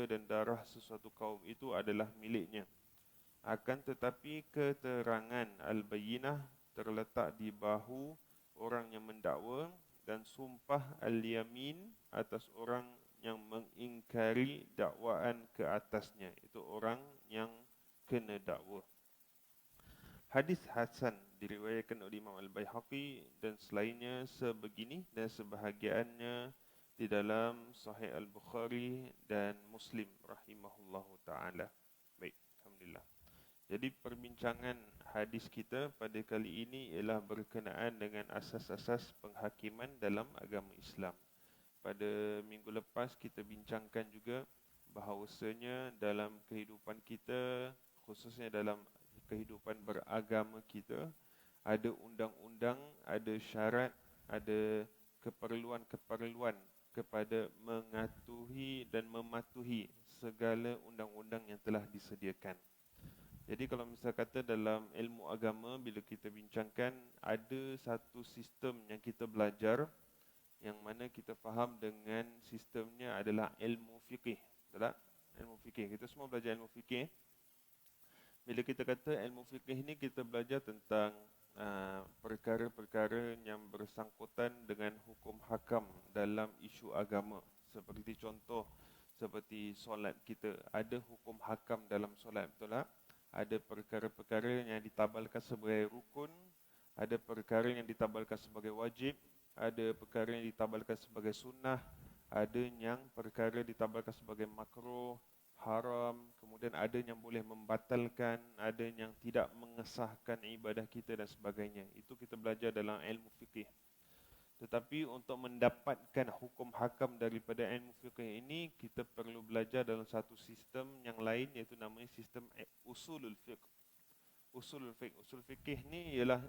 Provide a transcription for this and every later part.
harta dan darah sesuatu kaum itu adalah miliknya. Akan tetapi keterangan al-bayyinah terletak di bahu orang yang mendakwa dan sumpah al-yamin atas orang yang mengingkari dakwaan ke atasnya. Itu orang yang kena dakwa. Hadis Hasan diriwayatkan oleh Imam Al-Baihaqi dan selainnya sebegini dan sebahagiannya di dalam Sahih Al-Bukhari dan Muslim rahimahullahu taala. Baik, alhamdulillah. Jadi perbincangan hadis kita pada kali ini ialah berkenaan dengan asas-asas penghakiman dalam agama Islam. Pada minggu lepas kita bincangkan juga bahawasanya dalam kehidupan kita, khususnya dalam kehidupan beragama kita, ada undang-undang, ada syarat, ada keperluan-keperluan kepada mengatuhi dan mematuhi segala undang-undang yang telah disediakan. Jadi kalau misal kata dalam ilmu agama, bila kita bincangkan, ada satu sistem yang kita belajar yang mana kita faham dengan sistemnya adalah ilmu fiqih. Betul tak? Ilmu fiqih. Kita semua belajar ilmu fiqih. Bila kita kata ilmu fiqih ni, kita belajar tentang perkara-perkara yang bersangkutan dengan hukum hakam dalam isu agama. Seperti contoh, seperti solat kita. Ada hukum hakam dalam solat, betul tak? Ada perkara-perkara yang ditabalkan sebagai rukun, ada perkara yang ditabalkan sebagai wajib, ada perkara yang ditabalkan sebagai sunnah, ada yang perkara ditabalkan sebagai makruh, haram, kemudian ada yang boleh membatalkan, ada yang tidak mengesahkan ibadah kita dan sebagainya. Itu kita belajar dalam ilmu fikih. Tetapi untuk mendapatkan hukum hakam daripada ilmu fikih ini, kita perlu belajar dalam satu sistem yang lain, iaitu namanya sistem usulul fiqh. Usulul fiqh. Usul fikih ni ialah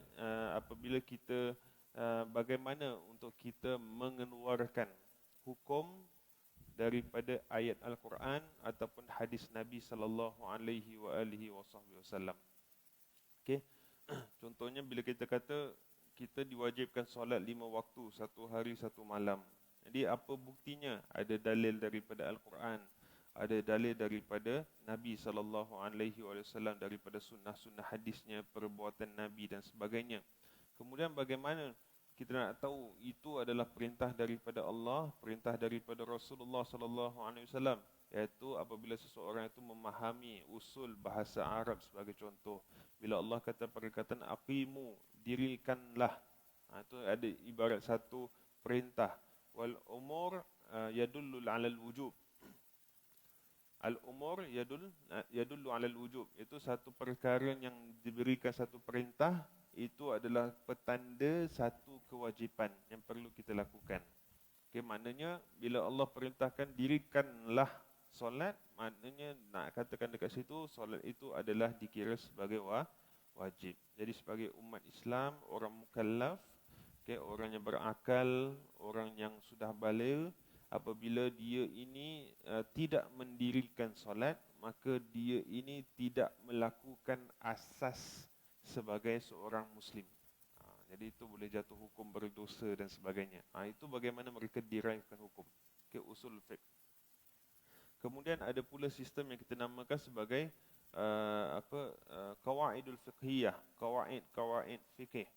apabila kita bagaimana untuk kita mengeluarkan hukum daripada ayat Al-Quran ataupun hadis Nabi sallallahu alaihi wasallam. Okey. Contohnya bila kita kata kita diwajibkan solat 5 waktu, 1 hari 1 malam. Jadi apa buktinya? Ada dalil daripada Al-Quran, ada dalil daripada Nabi sallallahu alaihi wasallam, daripada sunnah-sunnah hadisnya, perbuatan Nabi dan sebagainya. Kemudian bagaimana kita nak tahu itu adalah perintah daripada Allah, perintah daripada Rasulullah sallallahu alaihi wasallam, iaitu apabila seseorang itu memahami usul bahasa Arab sebagai contoh. Bila Allah kata perkataan aqimu, dirikanlah. Itu ada ibarat satu perintah. Wal umur yadullu 'alal wujub. Al umur yadullu 'alal wujub. Itu satu perkara yang diberikan satu perintah, itu adalah petanda satu kewajipan yang perlu kita lakukan. Okay, maknanya bila Allah perintahkan dirikanlah solat, maknanya nak katakan dekat situ solat itu adalah dikira sebagai wajib. Jadi sebagai umat Islam, orang mukallaf, okay, orang yang berakal, orang yang sudah baligh, apabila dia ini tidak mendirikan solat, maka dia ini tidak melakukan asas sebagai seorang Muslim. Jadi itu boleh jatuh hukum berdosa dan sebagainya. Itu bagaimana mereka diraihkan hukum. Okay, usul fiqh. Kemudian ada pula sistem yang kita namakan sebagai qawaidul fiqhiyah, qawaid fikih.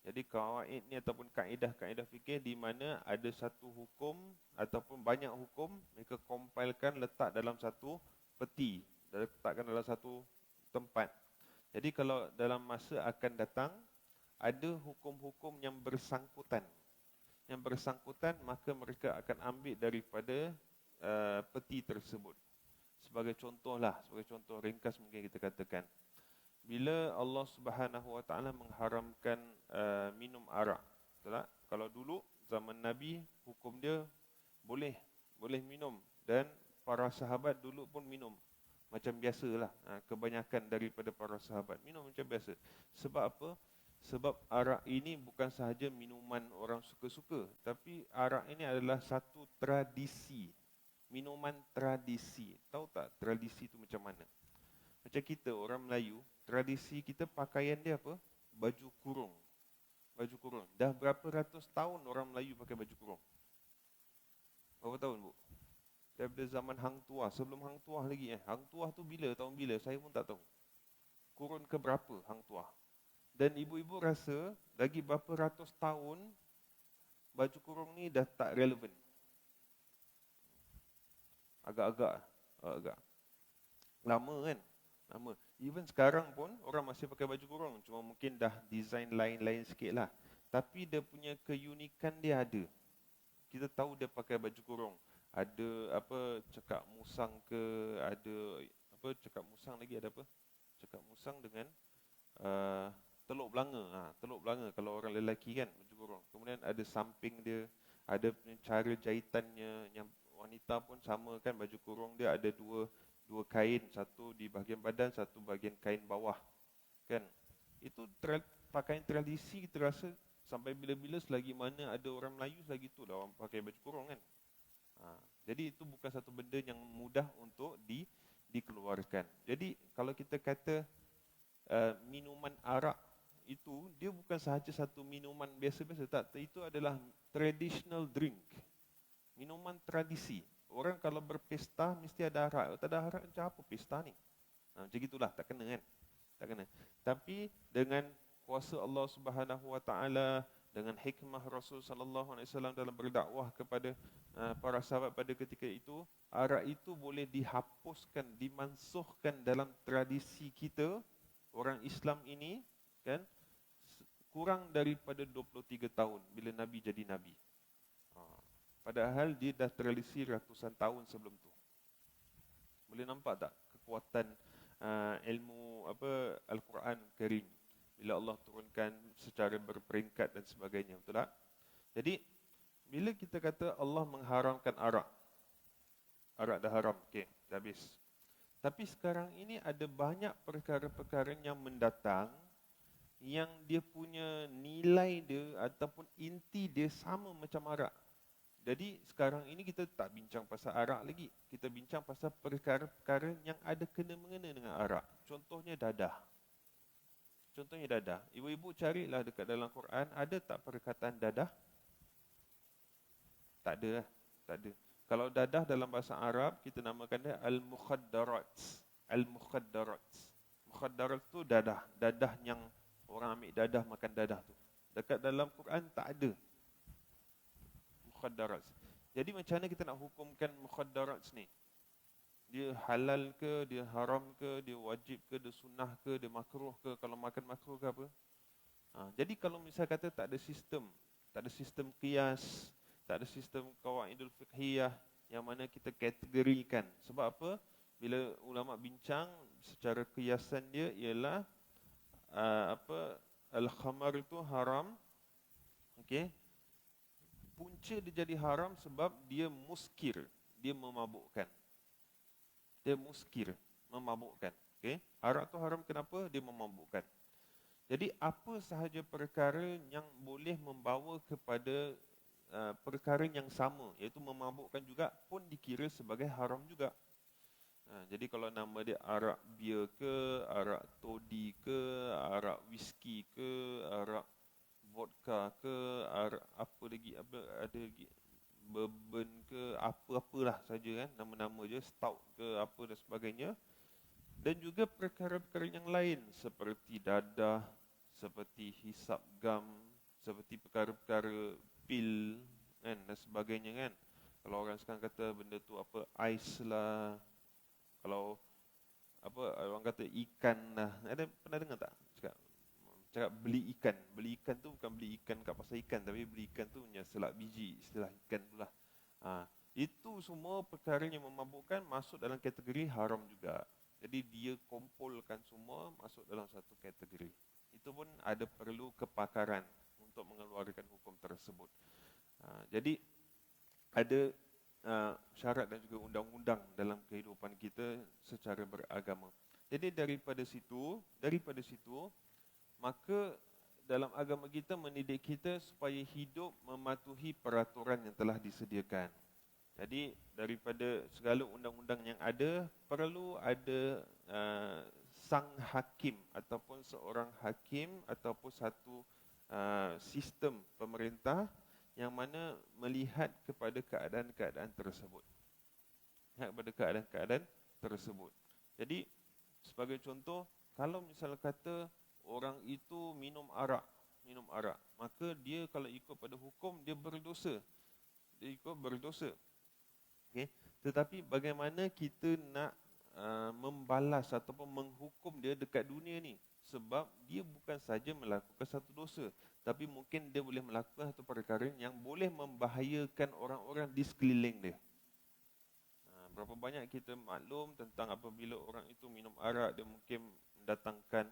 Jadi qawaid ni ataupun kaedah-kaedah fikih di mana ada satu hukum ataupun banyak hukum, mereka compilekan, letak dalam satu peti, letakkan dalam satu tempat. Jadi kalau dalam masa akan datang ada hukum-hukum yang bersangkutan. Yang bersangkutan, maka mereka akan ambil daripada peti tersebut. Sebagai contoh ringkas mungkin kita katakan. Bila Allah Subhanahu Wa Taala mengharamkan minum arak, betul tak? Kalau dulu zaman Nabi, hukum dia boleh minum, dan para sahabat dulu pun minum macam biasalah. Kebanyakan daripada para sahabat minum macam biasa. Sebab apa? Sebab arak ini bukan sahaja minuman orang suka-suka, tapi arak ini adalah satu tradisi, minuman tradisi. Tahu tak tradisi itu macam mana? Macam kita orang Melayu, tradisi kita pakaian dia apa? Baju kurung. Baju kurung. Dah berapa ratus tahun orang Melayu pakai baju kurung? Berapa tahun, Bu? daripada zaman Hang Tuah, sebelum Hang Tuah lagi. Hang Tuah tu bila, tahun bila, saya pun tak tahu. Kurun ke berapa Hang Tuah. Dan ibu-ibu rasa lagi berapa ratus tahun baju kurung ni dah tak relevan. Agak lama kan. Lama. Even sekarang pun orang masih pakai baju kurung, cuma mungkin dah design lain-lain sikit lah. Tapi dia punya keunikan dia ada. Kita tahu dia pakai baju kurung. Ada apa, cekak musang ke, ada apa, cekak musang lagi ada apa? Cekak musang dengan teluk belanga. Teluk belanga kalau orang lelaki kan baju kurung. Kemudian ada samping dia, ada cara jahitannya. Yang wanita pun sama kan, baju kurung dia ada dua kain, satu di bahagian badan, satu bahagian kain bawah. Kan? Itu pakaian tradisi, kita rasa sampai bila-bila selagi mana ada orang Melayu, selagi tu lah orang pakai baju kurung kan. Jadi itu bukan satu benda yang mudah untuk dikeluarkan. Jadi kalau kita kata minuman arak itu, dia bukan sahaja satu minuman biasa-biasa, tak. Itu adalah traditional drink, minuman tradisi. Orang kalau berpesta mesti ada arak. Tak ada arak macam apa pesta ni? Macam gitulah, tak kena kan? Tak kena. Tapi dengan kuasa Allah Subhanahu Wa Taala, dengan hikmah Rasul sallallahu alaihi wasallam dalam berdakwah kepada para sahabat pada ketika itu, arak itu boleh dihapuskan, dimansuhkan dalam tradisi kita orang Islam ini kan, kurang daripada 23 tahun bila Nabi jadi Nabi. Padahal dia dah tradisi ratusan tahun sebelum tu. Boleh nampak tak kekuatan ilmu apa Al-Quran Karim bila Allah turunkan secara berperingkat dan sebagainya, betul tak? Jadi bila kita kata Allah mengharamkan arak, arak dah haram, okey, dah habis. Tapi sekarang ini ada banyak perkara-perkara yang mendatang yang dia punya nilai dia ataupun inti dia sama macam arak. Jadi sekarang ini kita tak bincang pasal arak lagi. Kita bincang pasal perkara-perkara yang ada kena-mengena dengan arak. Contohnya dadah. Contohnya dadah. Ibu-ibu carilah dekat dalam Quran, ada tak perkataan dadah? Tak ada lah. Tak ada. Kalau dadah dalam bahasa Arab, kita namakan dia al-mukhaddarat. Al-mukhaddarat. Mukhaddarat tu dadah. Dadah yang orang ambil dadah, makan dadah tu. Dekat dalam Quran tak ada mukhaddarat. Jadi macam mana kita nak hukumkan mukhaddarat ni? Dia halal ke, dia haram ke, dia wajib ke, dia sunnah ke, dia makruh ke, kalau makan makruh ke apa? Jadi kalau misal kata tak ada sistem qiyas, tak ada sistem qawaidul fiqhiyah yang mana kita kategorikan. Sebab apa? Bila ulama bincang secara qiyasan dia ialah al-khamar itu haram. Okey. Punca dia jadi haram sebab dia muskir, dia memabukkan. Dia muskir, memabukkan. Okey. Arak tu haram kenapa? Dia memabukkan. Jadi apa sahaja perkara yang boleh membawa kepada perkara yang sama, iaitu memabukkan juga, pun dikira sebagai haram juga. Jadi kalau nama dia arak bia ke, arak toddy ke, arak whisky ke, arak vodka ke, arak apa lagi, ada lagi bourbon ke, apa-apalah saja kan, nama-nama je, stout ke apa dan sebagainya. Dan juga perkara-perkara yang lain seperti dadah, seperti hisap gam, seperti perkara-perkara pil kan dan sebagainya kan. Kalau orang sekarang kata benda tu apa, ais lah. Kalau apa orang kata ikan lah. Ada pernah dengar tak? Cakap beli ikan tu bukan beli ikan kat pasar ikan, tapi beli ikan tu punya selak biji, istilah ikan tu lah. Itu semua perkara yang memabukkan masuk dalam kategori haram juga. Jadi dia kumpulkan semua masuk dalam satu kategori. Itu pun ada perlu kepakaran untuk mengeluarkan hukum tersebut. Jadi ada syarat dan juga undang-undang dalam kehidupan kita secara beragama. Jadi daripada situ maka dalam agama kita mendidik kita supaya hidup mematuhi peraturan yang telah disediakan. Jadi daripada segala undang-undang yang ada, perlu ada sang hakim ataupun seorang hakim ataupun satu sistem pemerintah yang mana melihat kepada keadaan-keadaan tersebut. berpihak pada keadaan-keadaan tersebut. Jadi sebagai contoh, kalau misal kata orang itu minum arak, maka dia kalau ikut pada hukum dia berdosa. Dia ikut berdosa. Okay. Tetapi bagaimana kita nak membalas ataupun menghukum dia dekat dunia ni? Sebab dia bukan saja melakukan satu dosa, tapi mungkin dia boleh melakukan satu perkara yang boleh membahayakan orang-orang di sekeliling dia. Berapa banyak kita maklum tentang apabila orang itu minum arak, dia mungkin mendatangkan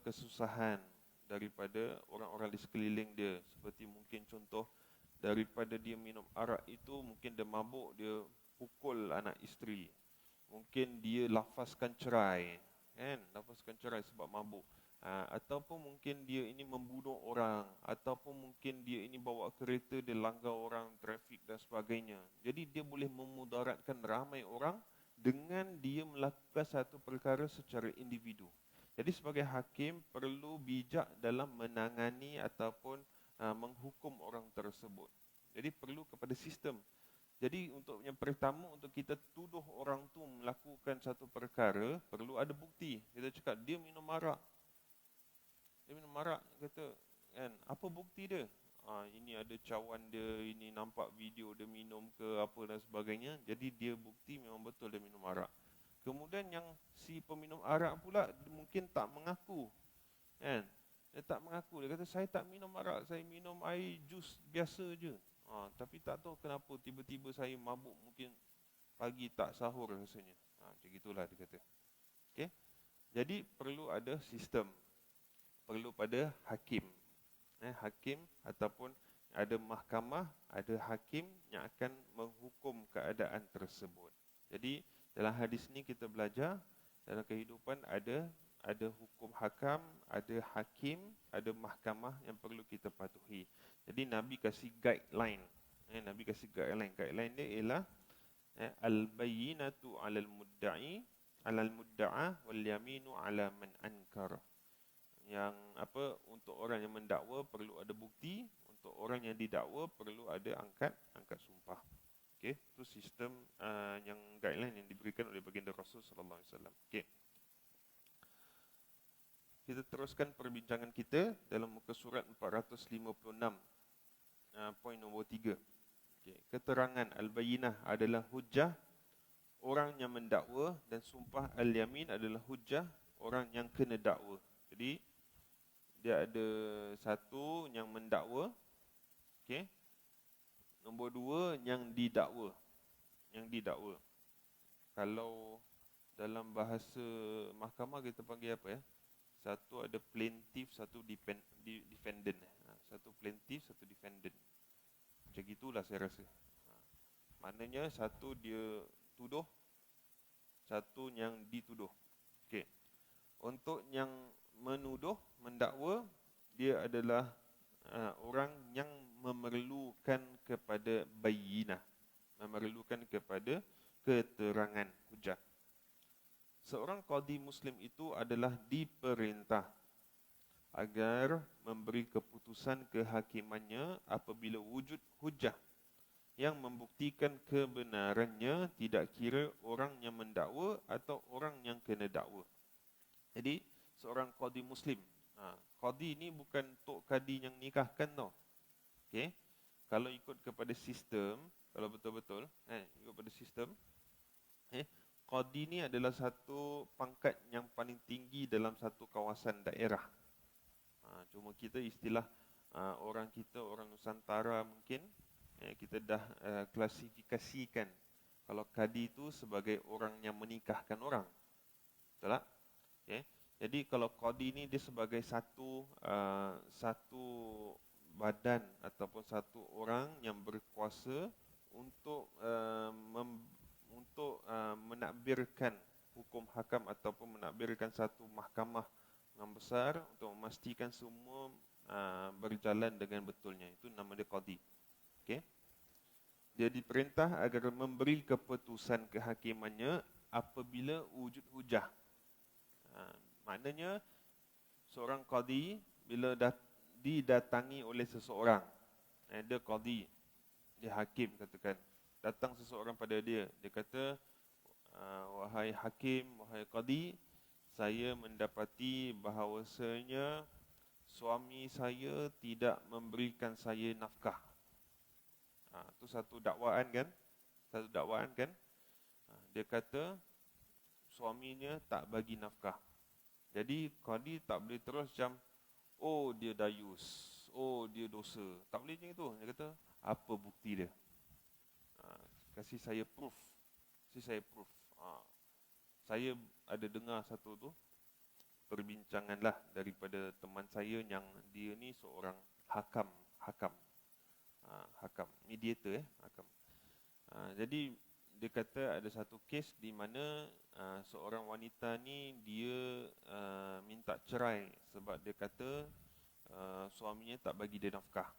kesusahan daripada orang-orang di sekeliling dia. Seperti mungkin contoh, daripada dia minum arak itu, mungkin dia mabuk, dia pukul anak isteri. Mungkin dia lafazkan cerai, kan? Lafazkan cerai sebab mabuk. Ataupun mungkin dia ini membunuh orang, ataupun mungkin dia ini bawa kereta, dia langgar orang, trafik dan sebagainya. Jadi dia boleh memudaratkan ramai orang dengan dia melakukan satu perkara secara individu. Jadi sebagai hakim perlu bijak dalam menangani ataupun menghukum orang tersebut. Jadi perlu kepada sistem. Jadi untuk yang pertama, untuk kita tuduh orang tu melakukan satu perkara, perlu ada bukti. Kita cakap dia minum arak. Dia minum arak, kata, kan, apa bukti dia? Ini ada cawan dia, ini nampak video dia minum ke apa dan sebagainya. Jadi dia bukti memang betul dia minum arak. Kemudian yang si peminum arak pula mungkin tak mengaku, kan? Dia tak mengaku. Dia kata, saya tak minum arak, saya minum air jus biasa je. Tapi tak tahu kenapa tiba-tiba saya mabuk, mungkin pagi tak sahur rasanya. Macam itulah dia kata. Okay? Jadi perlu ada sistem. Perlu pada hakim. Hakim ataupun ada mahkamah, ada hakim yang akan menghukum keadaan tersebut. Jadi dalam hadis ni kita belajar dalam kehidupan ada hukum hakam, ada hakim, ada mahkamah yang perlu kita patuhi. Jadi Nabi kasih guideline. Nabi kasih guideline. Guideline dia ialah al-bayyinatu 'alal mudda'i 'alal mudda'a wal yaminu 'ala man ankara. Yang untuk orang yang mendakwa perlu ada bukti, untuk orang yang didakwa perlu ada angkat sumpah. Okey, itu sistem yang guideline yang diberikan oleh baginda Rasul sallallahu alaihi wasallam. Okey. Kita teruskan perbincangan kita dalam muka surat 456. Poin nombor 3. Okey, keterangan al-bayyinah adalah hujah orang yang mendakwa, dan sumpah al-yamin adalah hujah orang yang kena dakwa. Jadi dia ada satu yang mendakwa, okey. Nombor 2 yang didakwa. Kalau dalam bahasa mahkamah kita panggil apa ya? Satu ada plaintiff, satu defendant. Satu plaintiff, satu defendant. Macam gitulah saya rasa. Maknanya satu dia tuduh, satu yang dituduh. Okey. Untuk yang menuduh, mendakwa, dia adalah orang yang memerlukan kepada bayyinah, memerlukan kepada keterangan hujah. Seorang qadi muslim itu adalah diperintah agar memberi keputusan kehakimannya apabila wujud hujah yang membuktikan kebenarannya, tidak kira orang yang mendakwa atau orang yang kena dakwa. Jadi seorang qadi muslim, qadi ni bukan tok kadi yang nikahkan tau. Okey. Kalau ikut kepada sistem, kalau betul-betul ikut pada sistem, qadi ni adalah satu pangkat yang paling tinggi dalam satu kawasan daerah. Cuma kita istilah orang Nusantara mungkin kita dah klasifikasikan kalau kadi itu sebagai orang yang menikahkan orang. Betul tak? Okay. Jadi kalau qadi ni dia sebagai satu badan ataupun satu orang yang berkuasa untuk menakbirkan hukum hakam ataupun menakbirkan satu mahkamah yang besar untuk memastikan semua berjalan dengan betulnya. Itu nama dia qadi. Okey. Dia diperintah agar memberi keputusan kehakimannya apabila wujud hujah. Maknanya seorang qadi bila didatangi oleh seseorang, dia qadi, dia hakim katakan, datang seseorang pada dia. Dia kata, wahai hakim, wahai qadi, saya mendapati bahawasanya suami saya tidak memberikan saya nafkah. Itu satu dakwaan kan? Satu dakwaan kan? Dia kata suaminya tak bagi nafkah. Jadi qadi tak boleh terus macam, oh dia dayus, oh dia dosa. Tak boleh macam itu. Dia kata, apa bukti dia? Kasih saya proof. Kasih saya proof. Saya ada dengar satu tu perbincangan lah daripada teman saya yang dia ni seorang hakam, mediator hakam. Jadi dia kata ada satu kes di mana seorang wanita ni dia minta cerai sebab dia kata suaminya tak bagi dia nafkah.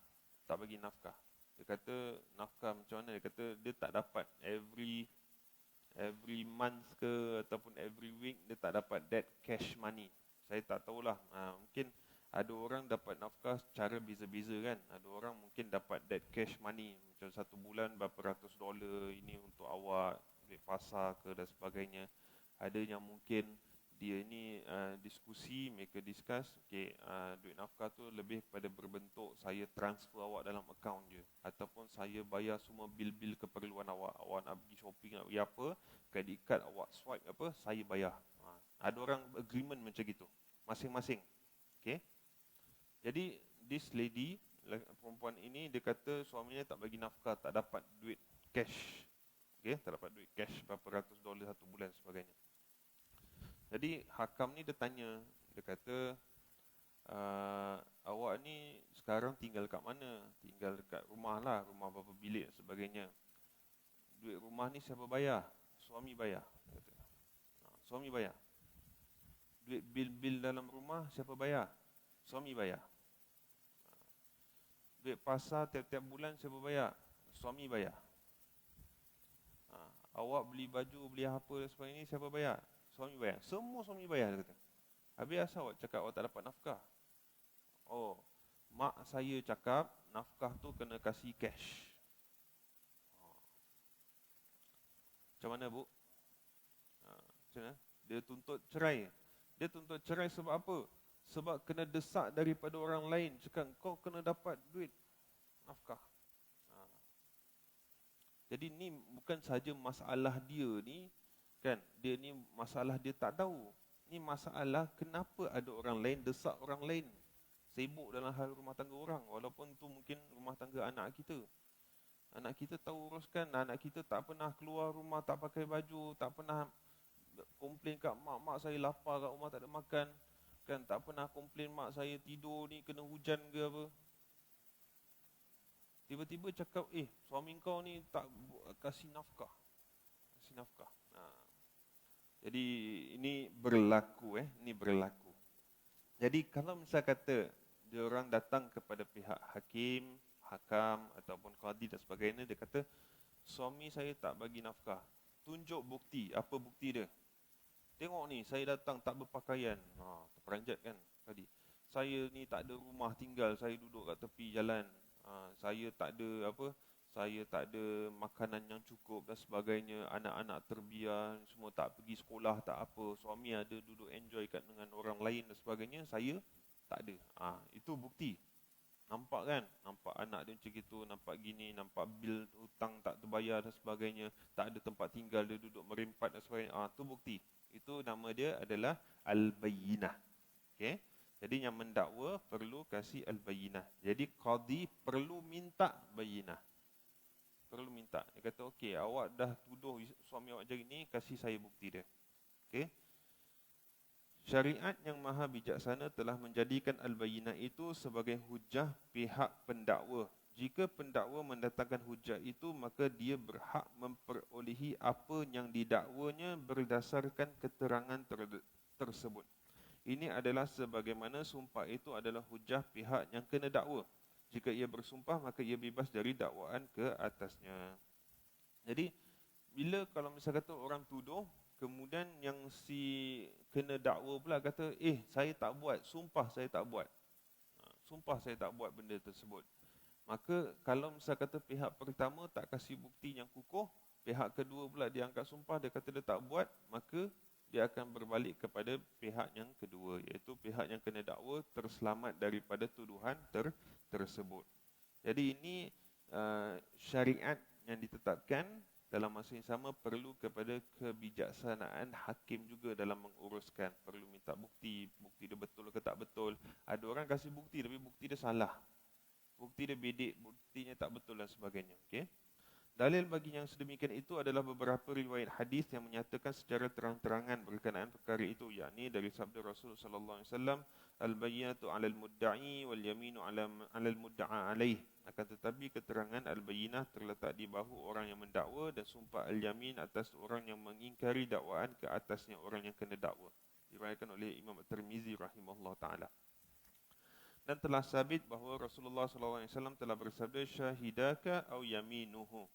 Tak bagi nafkah. Dia kata nafkah macam mana? Dia kata dia tak dapat every month ke ataupun every week dia tak dapat that cash money. Saya tak tahulah. Mungkin ada orang dapat nafkah secara beza-beza kan. Ada orang mungkin dapat that cash money. Macam satu bulan berapa ratus dolar ini untuk awak, duit pasar ke dan sebagainya. Ada yang mungkin dia ni diskusi, mereka discuss, okay, duit nafkah tu lebih kepada berbentuk saya transfer awak dalam akaun je. Ataupun saya bayar semua bil-bil keperluan awak. Awak nak pergi shopping, nak pergi apa, credit card awak swipe apa, saya bayar. Ada orang agreement macam gitu, masing-masing. Okay. Jadi this lady, perempuan ini, dia kata suaminya tak bagi nafkah, tak dapat duit cash. Okay, tak dapat duit cash berapa ratus dolar satu bulan sebagainya. Jadi hakam ni dia tanya, dia kata awak ni sekarang tinggal kat mana? Tinggal dekat rumah lah, rumah berapa bilik dan sebagainya. Duit rumah ni siapa bayar? Suami bayar. Dia kata. Suami bayar. Duit bil-bil dalam rumah siapa bayar? Suami bayar. Duit pasar tiap-tiap bulan siapa bayar? Suami bayar. Awak beli baju, beli apa dan sebagainya, siapa bayar? Suami bayar. Semua suami bayar, dia kata. Habis asal awak cakap awak tak dapat nafkah? Oh, mak saya cakap nafkah tu kena kasih cash. Macam mana, Bu? Macam mana? Dia tuntut cerai. Dia tuntut cerai sebab apa? Sebab kena desak daripada orang lain. Cakap kau kena dapat duit nafkah. Jadi ni bukan saja masalah dia ni, kan? Dia ni masalah dia tak tahu. Ni masalah kenapa ada orang lain desak orang lain sibuk dalam hal rumah tangga orang. Walaupun tu mungkin rumah tangga anak kita. Anak kita tahu uruskan, anak kita tak pernah keluar rumah, tak pakai baju, tak pernah komplain kat mak saya lapar kat rumah tak ada makan. Kan tak pernah komplain mak saya tidur ni kena hujan ke apa. Tiba-tiba cakap, suami kau ni tak kasih nafkah. Kasih nafkah. Jadi ini berlaku ini berlaku. Jadi kalau misal kata dia orang datang kepada pihak hakim, hakam ataupun qadi dan sebagainya, dia kata suami saya tak bagi nafkah. Tunjuk bukti. Apa bukti dia? Tengok ni, saya datang tak berpakaian. Terperanjat kan tadi. Saya ni tak ada rumah tinggal, saya duduk kat tepi jalan. Saya tak ada saya tak ada makanan yang cukup dan sebagainya. Anak-anak terbiar, semua tak pergi sekolah, tak apa. Suami ada duduk enjoy kat dengan orang lain dan sebagainya. Saya tak ada. Itu bukti. Nampak kan? Nampak anak dia macam gitu, nampak gini, nampak bil hutang tak terbayar dan sebagainya. Tak ada tempat tinggal, dia duduk merempat dan sebagainya. Itu bukti. Itu nama dia adalah al-bayyinah. Okay? Jadi yang mendakwa perlu kasih al-bayyinah. Jadi qadi perlu minta bayyinah. Perlu minta. Dia kata, okey, awak dah tuduh suami awak macam ni, kasih saya bukti dia. Okey. Syariat yang maha bijaksana telah menjadikan al-bayyinah itu sebagai hujah pihak pendakwa. Jika pendakwa mendatangkan hujah itu, maka dia berhak memperolehi apa yang didakwanya berdasarkan keterangan tersebut. Ini adalah sebagaimana sumpah itu adalah hujah pihak yang kena dakwa. Jika ia bersumpah, maka ia bebas dari dakwaan ke atasnya. Jadi, bila kalau misal kata orang tuduh, kemudian yang si kena dakwa pula kata, saya tak buat, sumpah saya tak buat. Sumpah saya tak buat benda tersebut. Maka kalau misal kata pihak pertama tak kasih bukti yang kukuh, pihak kedua pula dia angkat sumpah, dia kata dia tak buat, maka dia akan berbalik kepada pihak yang kedua, iaitu pihak yang kena dakwa terselamat daripada tuduhan tersebut. Jadi ini syariat yang ditetapkan. Dalam masa yang sama perlu kepada kebijaksanaan hakim juga dalam menguruskan. Perlu minta bukti, bukti dia betul ke tak betul. Ada orang kasih bukti tapi bukti dia salah, bukti dia bedek, buktinya tak betul dan sebagainya. Okey. Dalil bagi yang sedemikian itu adalah beberapa riwayat hadis yang menyatakan secara terang-terangan berkenaan perkara itu, yakni dari sabda Rasul sallallahu alaihi wasallam, al-bayyinatu 'alal mudda'i wal yaminu 'alal mudda'a alaih. Akan tetapi keterangan al-bayyinah terletak di bahu orang yang mendakwa dan sumpah al-yamin atas orang yang mengingkari dakwaan ke atasnya orang yang kena dakwa. Diriwayatkan oleh Imam At-Tirmizi rahimahullah taala. Dan telah sabit bahawa Rasulullah SAW telah bersabda, syahidaka au yaminuhu.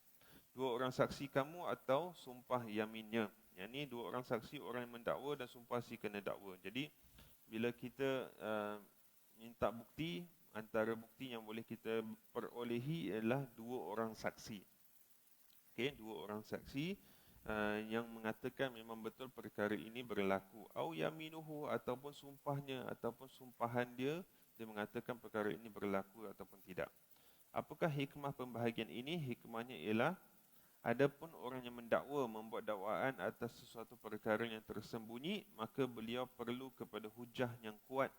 Dua orang saksi kamu atau sumpah yaminnya. Yang ni dua orang saksi, orang yang mendakwa dan sumpah si kena dakwa. Jadi bila kita minta bukti, antara bukti yang boleh kita perolehi ialah dua orang saksi. Okey, dua orang saksi yang mengatakan memang betul perkara ini berlaku. Au yaminuhu, ataupun sumpahnya ataupun sumpahan dia mengatakan perkara ini berlaku ataupun tidak. Apakah hikmah pembahagian ini? Hikmahnya ialah adapun orang yang mendakwa membuat dakwaan atas sesuatu perkara yang tersembunyi, maka beliau perlu kepada hujah yang kuat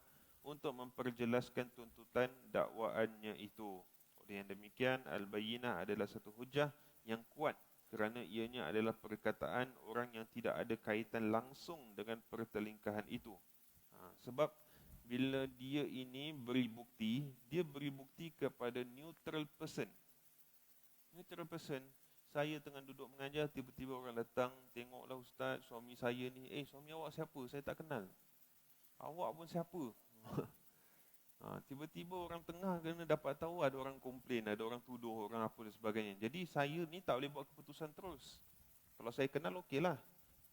untuk memperjelaskan tuntutan dakwaannya itu. Oleh yang demikian, al-bayyinah adalah satu hujah yang kuat kerana ianya adalah perkataan orang yang tidak ada kaitan langsung dengan pertelingkahan itu. Sebab bila dia ini beri bukti, dia beri bukti kepada neutral person. Neutral person, saya tengah duduk mengajar, tiba-tiba orang datang, tengoklah ustaz, suami saya ni, suami awak siapa? Saya tak kenal. Awak pun siapa? Tiba-tiba orang tengah kena dapat tahu ada orang komplain, ada orang tuduh, orang apa dan sebagainya. Jadi saya ni tak boleh buat keputusan terus. Kalau saya kenal okeylah,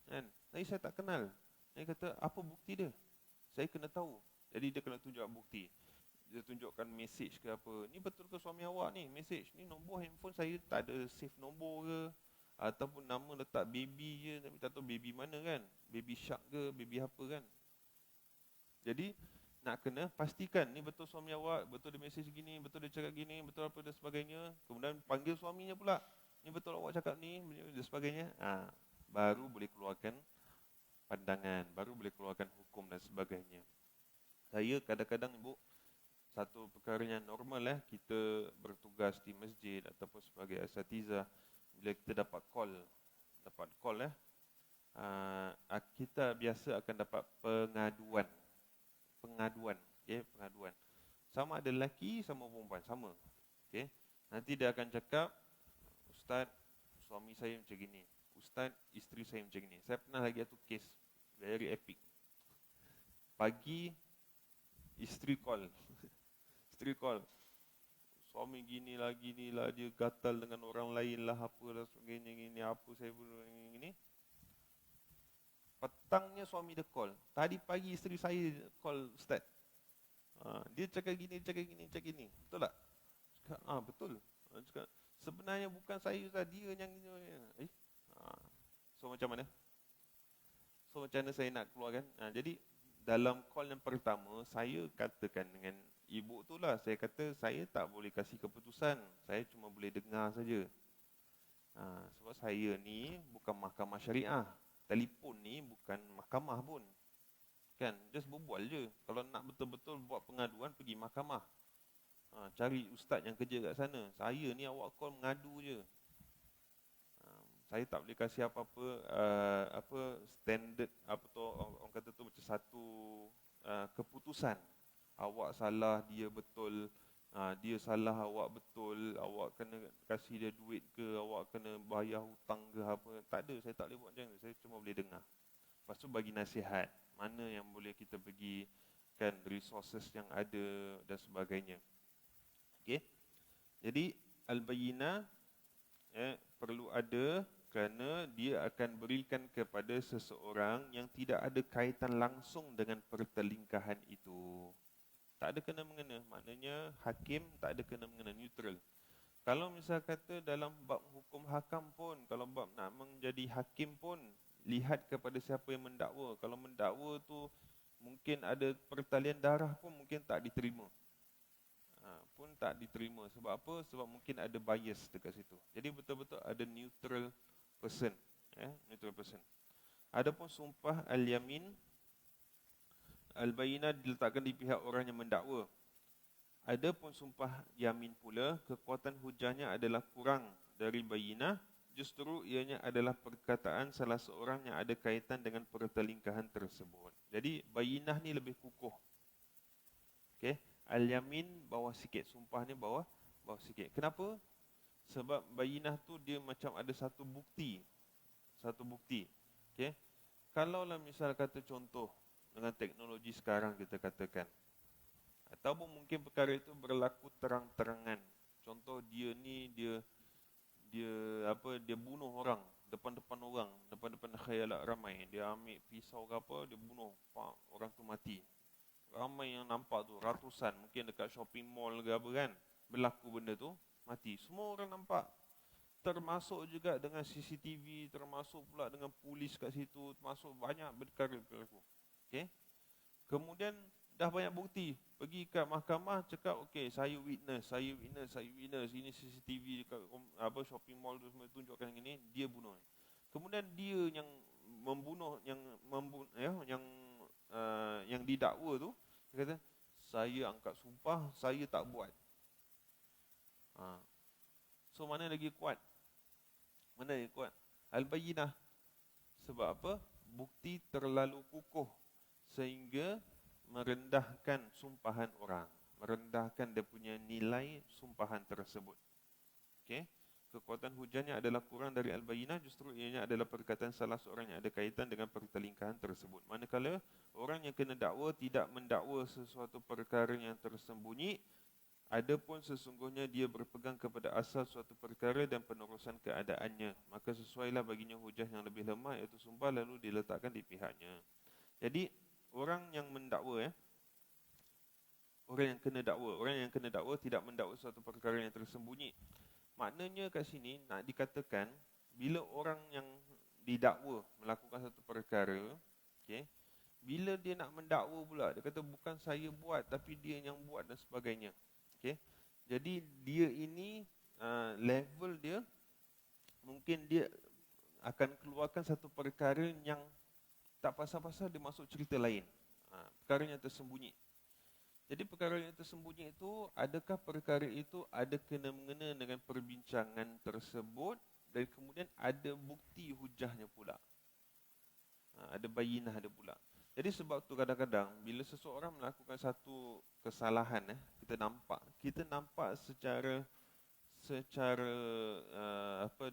kan? Tapi saya tak kenal. Saya kata, apa bukti dia? Saya kena tahu. Jadi dia kena tunjuk bukti. Dia tunjukkan mesej ke apa. Ni betul ke suami awak ni? Mesej ni nombor handphone saya tak ada save nombor ke, ataupun nama letak baby je tapi tak tahu baby mana kan? Baby shark ke, baby apa kan? Jadi nak kena pastikan ni betul suami awak, betul dia mesej gini, betul dia cakap gini, betul apa dan sebagainya. Kemudian panggil suaminya pula. Ni betul awak cakap ni dan sebagainya. Baru boleh keluarkan pandangan, baru boleh keluarkan hukum dan sebagainya. Saya kadang-kadang ibu, satu perkara yang normal kita bertugas di masjid ataupun sebagai asatizah, bila kita dapat call kita biasa akan dapat pengaduan. Okey, pengaduan. Sama ada lelaki sama perempuan, sama. Okey. Nanti dia akan cakap, ustaz, suami saya macam gini. Ustaz, isteri saya macam gini. Saya pernah lagi satu case very epic. Pagi isteri call. Isteri call. Suami gini lah, dia gatal dengan orang lain lah, apa dan sebagainya, gini, apa saya bunuh, gini. Petangnya suami dia call. Tadi pagi isteri saya call ustaz. Dia cakap gini. Betul tak? Cakap, betul. Cakap, sebenarnya bukan saya ustaz, dia yang gini. So macam mana? So macam mana saya nak keluarkan? Jadi dalam call yang pertama, saya katakan dengan ibu tu lah, saya kata saya tak boleh kasih keputusan, saya cuma boleh dengar saja. Sebab saya ni bukan mahkamah syariah, telefon ni bukan mahkamah pun, kan? Just berbual je. Kalau nak betul-betul buat pengaduan, pergi mahkamah. Cari ustaz yang kerja kat sana. Saya ni awak call mengadu je. Saya tak boleh kasih apa standard, apa tu orang kata tu macam satu keputusan. Awak salah, dia betul. Dia salah, awak betul. Awak kena kasih dia duit ke, awak kena bayar hutang ke apa. Tak ada, saya tak boleh buat macam tu. Saya cuma boleh dengar. Lepas tu bagi nasihat, mana yang boleh kita pergi, kan, resources yang ada dan sebagainya. Okey. Jadi al-bayyinah perlu ada kerana dia akan berikan kepada seseorang yang tidak ada kaitan langsung dengan pertelingkahan itu. Tak ada kena-mengena. Maknanya hakim tak ada kena-mengena, neutral. Kalau misal kata dalam bab hukum hakam pun, kalau bab nak menjadi hakim pun, lihat kepada siapa yang mendakwa. Kalau mendakwa tu mungkin ada pertalian darah pun mungkin tak diterima. Pun tak diterima. Sebab apa? Sebab mungkin ada bias dekat situ. Jadi betul-betul ada neutral person. Neutral person. Adapun sumpah al-yamin, al-bayinah diletakkan di pihak orang yang mendakwa. Adapun sumpah yamin pula, kekuatan hujahnya adalah kurang dari bayinah, justru ianya adalah perkataan salah seorang yang ada kaitan dengan pertelingkahan tersebut. Jadi bayinah ni lebih kukuh. Okey, al-yamin bawah sikit, sumpah ni bawah sikit. Kenapa? Sebab bayinah tu dia macam ada satu bukti. Okey. Kalaulah misal kata contoh dengan teknologi sekarang kita katakan, ataupun mungkin perkara itu berlaku terang-terangan. Contoh dia bunuh orang depan-depan orang, depan-depan khayalak ramai. Dia ambil pisau ke apa, dia bunuh, orang tu mati. Ramai yang nampak tu, ratusan, mungkin dekat shopping mall ke apa kan, berlaku benda tu, mati. Semua orang nampak. Termasuk juga dengan CCTV, termasuk pula dengan polis kat situ, termasuk banyak perkara berlaku. Okey. Kemudian dah banyak bukti, pergi ke mahkamah cakap okey, saya witness, ini CCTV dekat apa shopping mall tu semua tunjukkan ini, dia bunuh. Kemudian dia yang membunuh, yang didakwa tu, dia kata saya angkat sumpah, saya tak buat. So mana lagi kuat? Al-bayyinah. Sebab apa? Bukti terlalu kukuh sehingga merendahkan sumpahan orang, merendahkan dia punya nilai sumpahan tersebut. Okey. Kekuatan hujahnya adalah kurang dari al-bayyinah, justru ianya adalah perkataan salah seorang yang ada kaitan dengan pertelingkahan tersebut. Manakala orang yang kena dakwa tidak mendakwa sesuatu perkara yang tersembunyi, adapun sesungguhnya dia berpegang kepada asal suatu perkara dan penerusan keadaannya, maka sesuailah baginya hujah yang lebih lemah, iaitu sumpah, lalu diletakkan di pihaknya. Jadi orang yang mendakwa, orang yang kena dakwa tidak mendakwa suatu perkara yang tersembunyi. Maknanya kat sini nak dikatakan bila orang yang didakwa melakukan satu perkara, okey, bila dia nak mendakwa pula, dia kata bukan saya buat tapi dia yang buat dan sebagainya. Okey. Jadi dia ini level dia mungkin dia akan keluarkan satu perkara yang tak pasal-pasal, dia masuk cerita lain. Perkara yang tersembunyi. Jadi perkara yang tersembunyi itu, adakah perkara itu ada kena-mengena dengan perbincangan tersebut, dan kemudian ada bukti hujahnya pula. Ada bayinah ada pula. Jadi sebab tu kadang-kadang bila seseorang melakukan satu kesalahan, kita nampak secara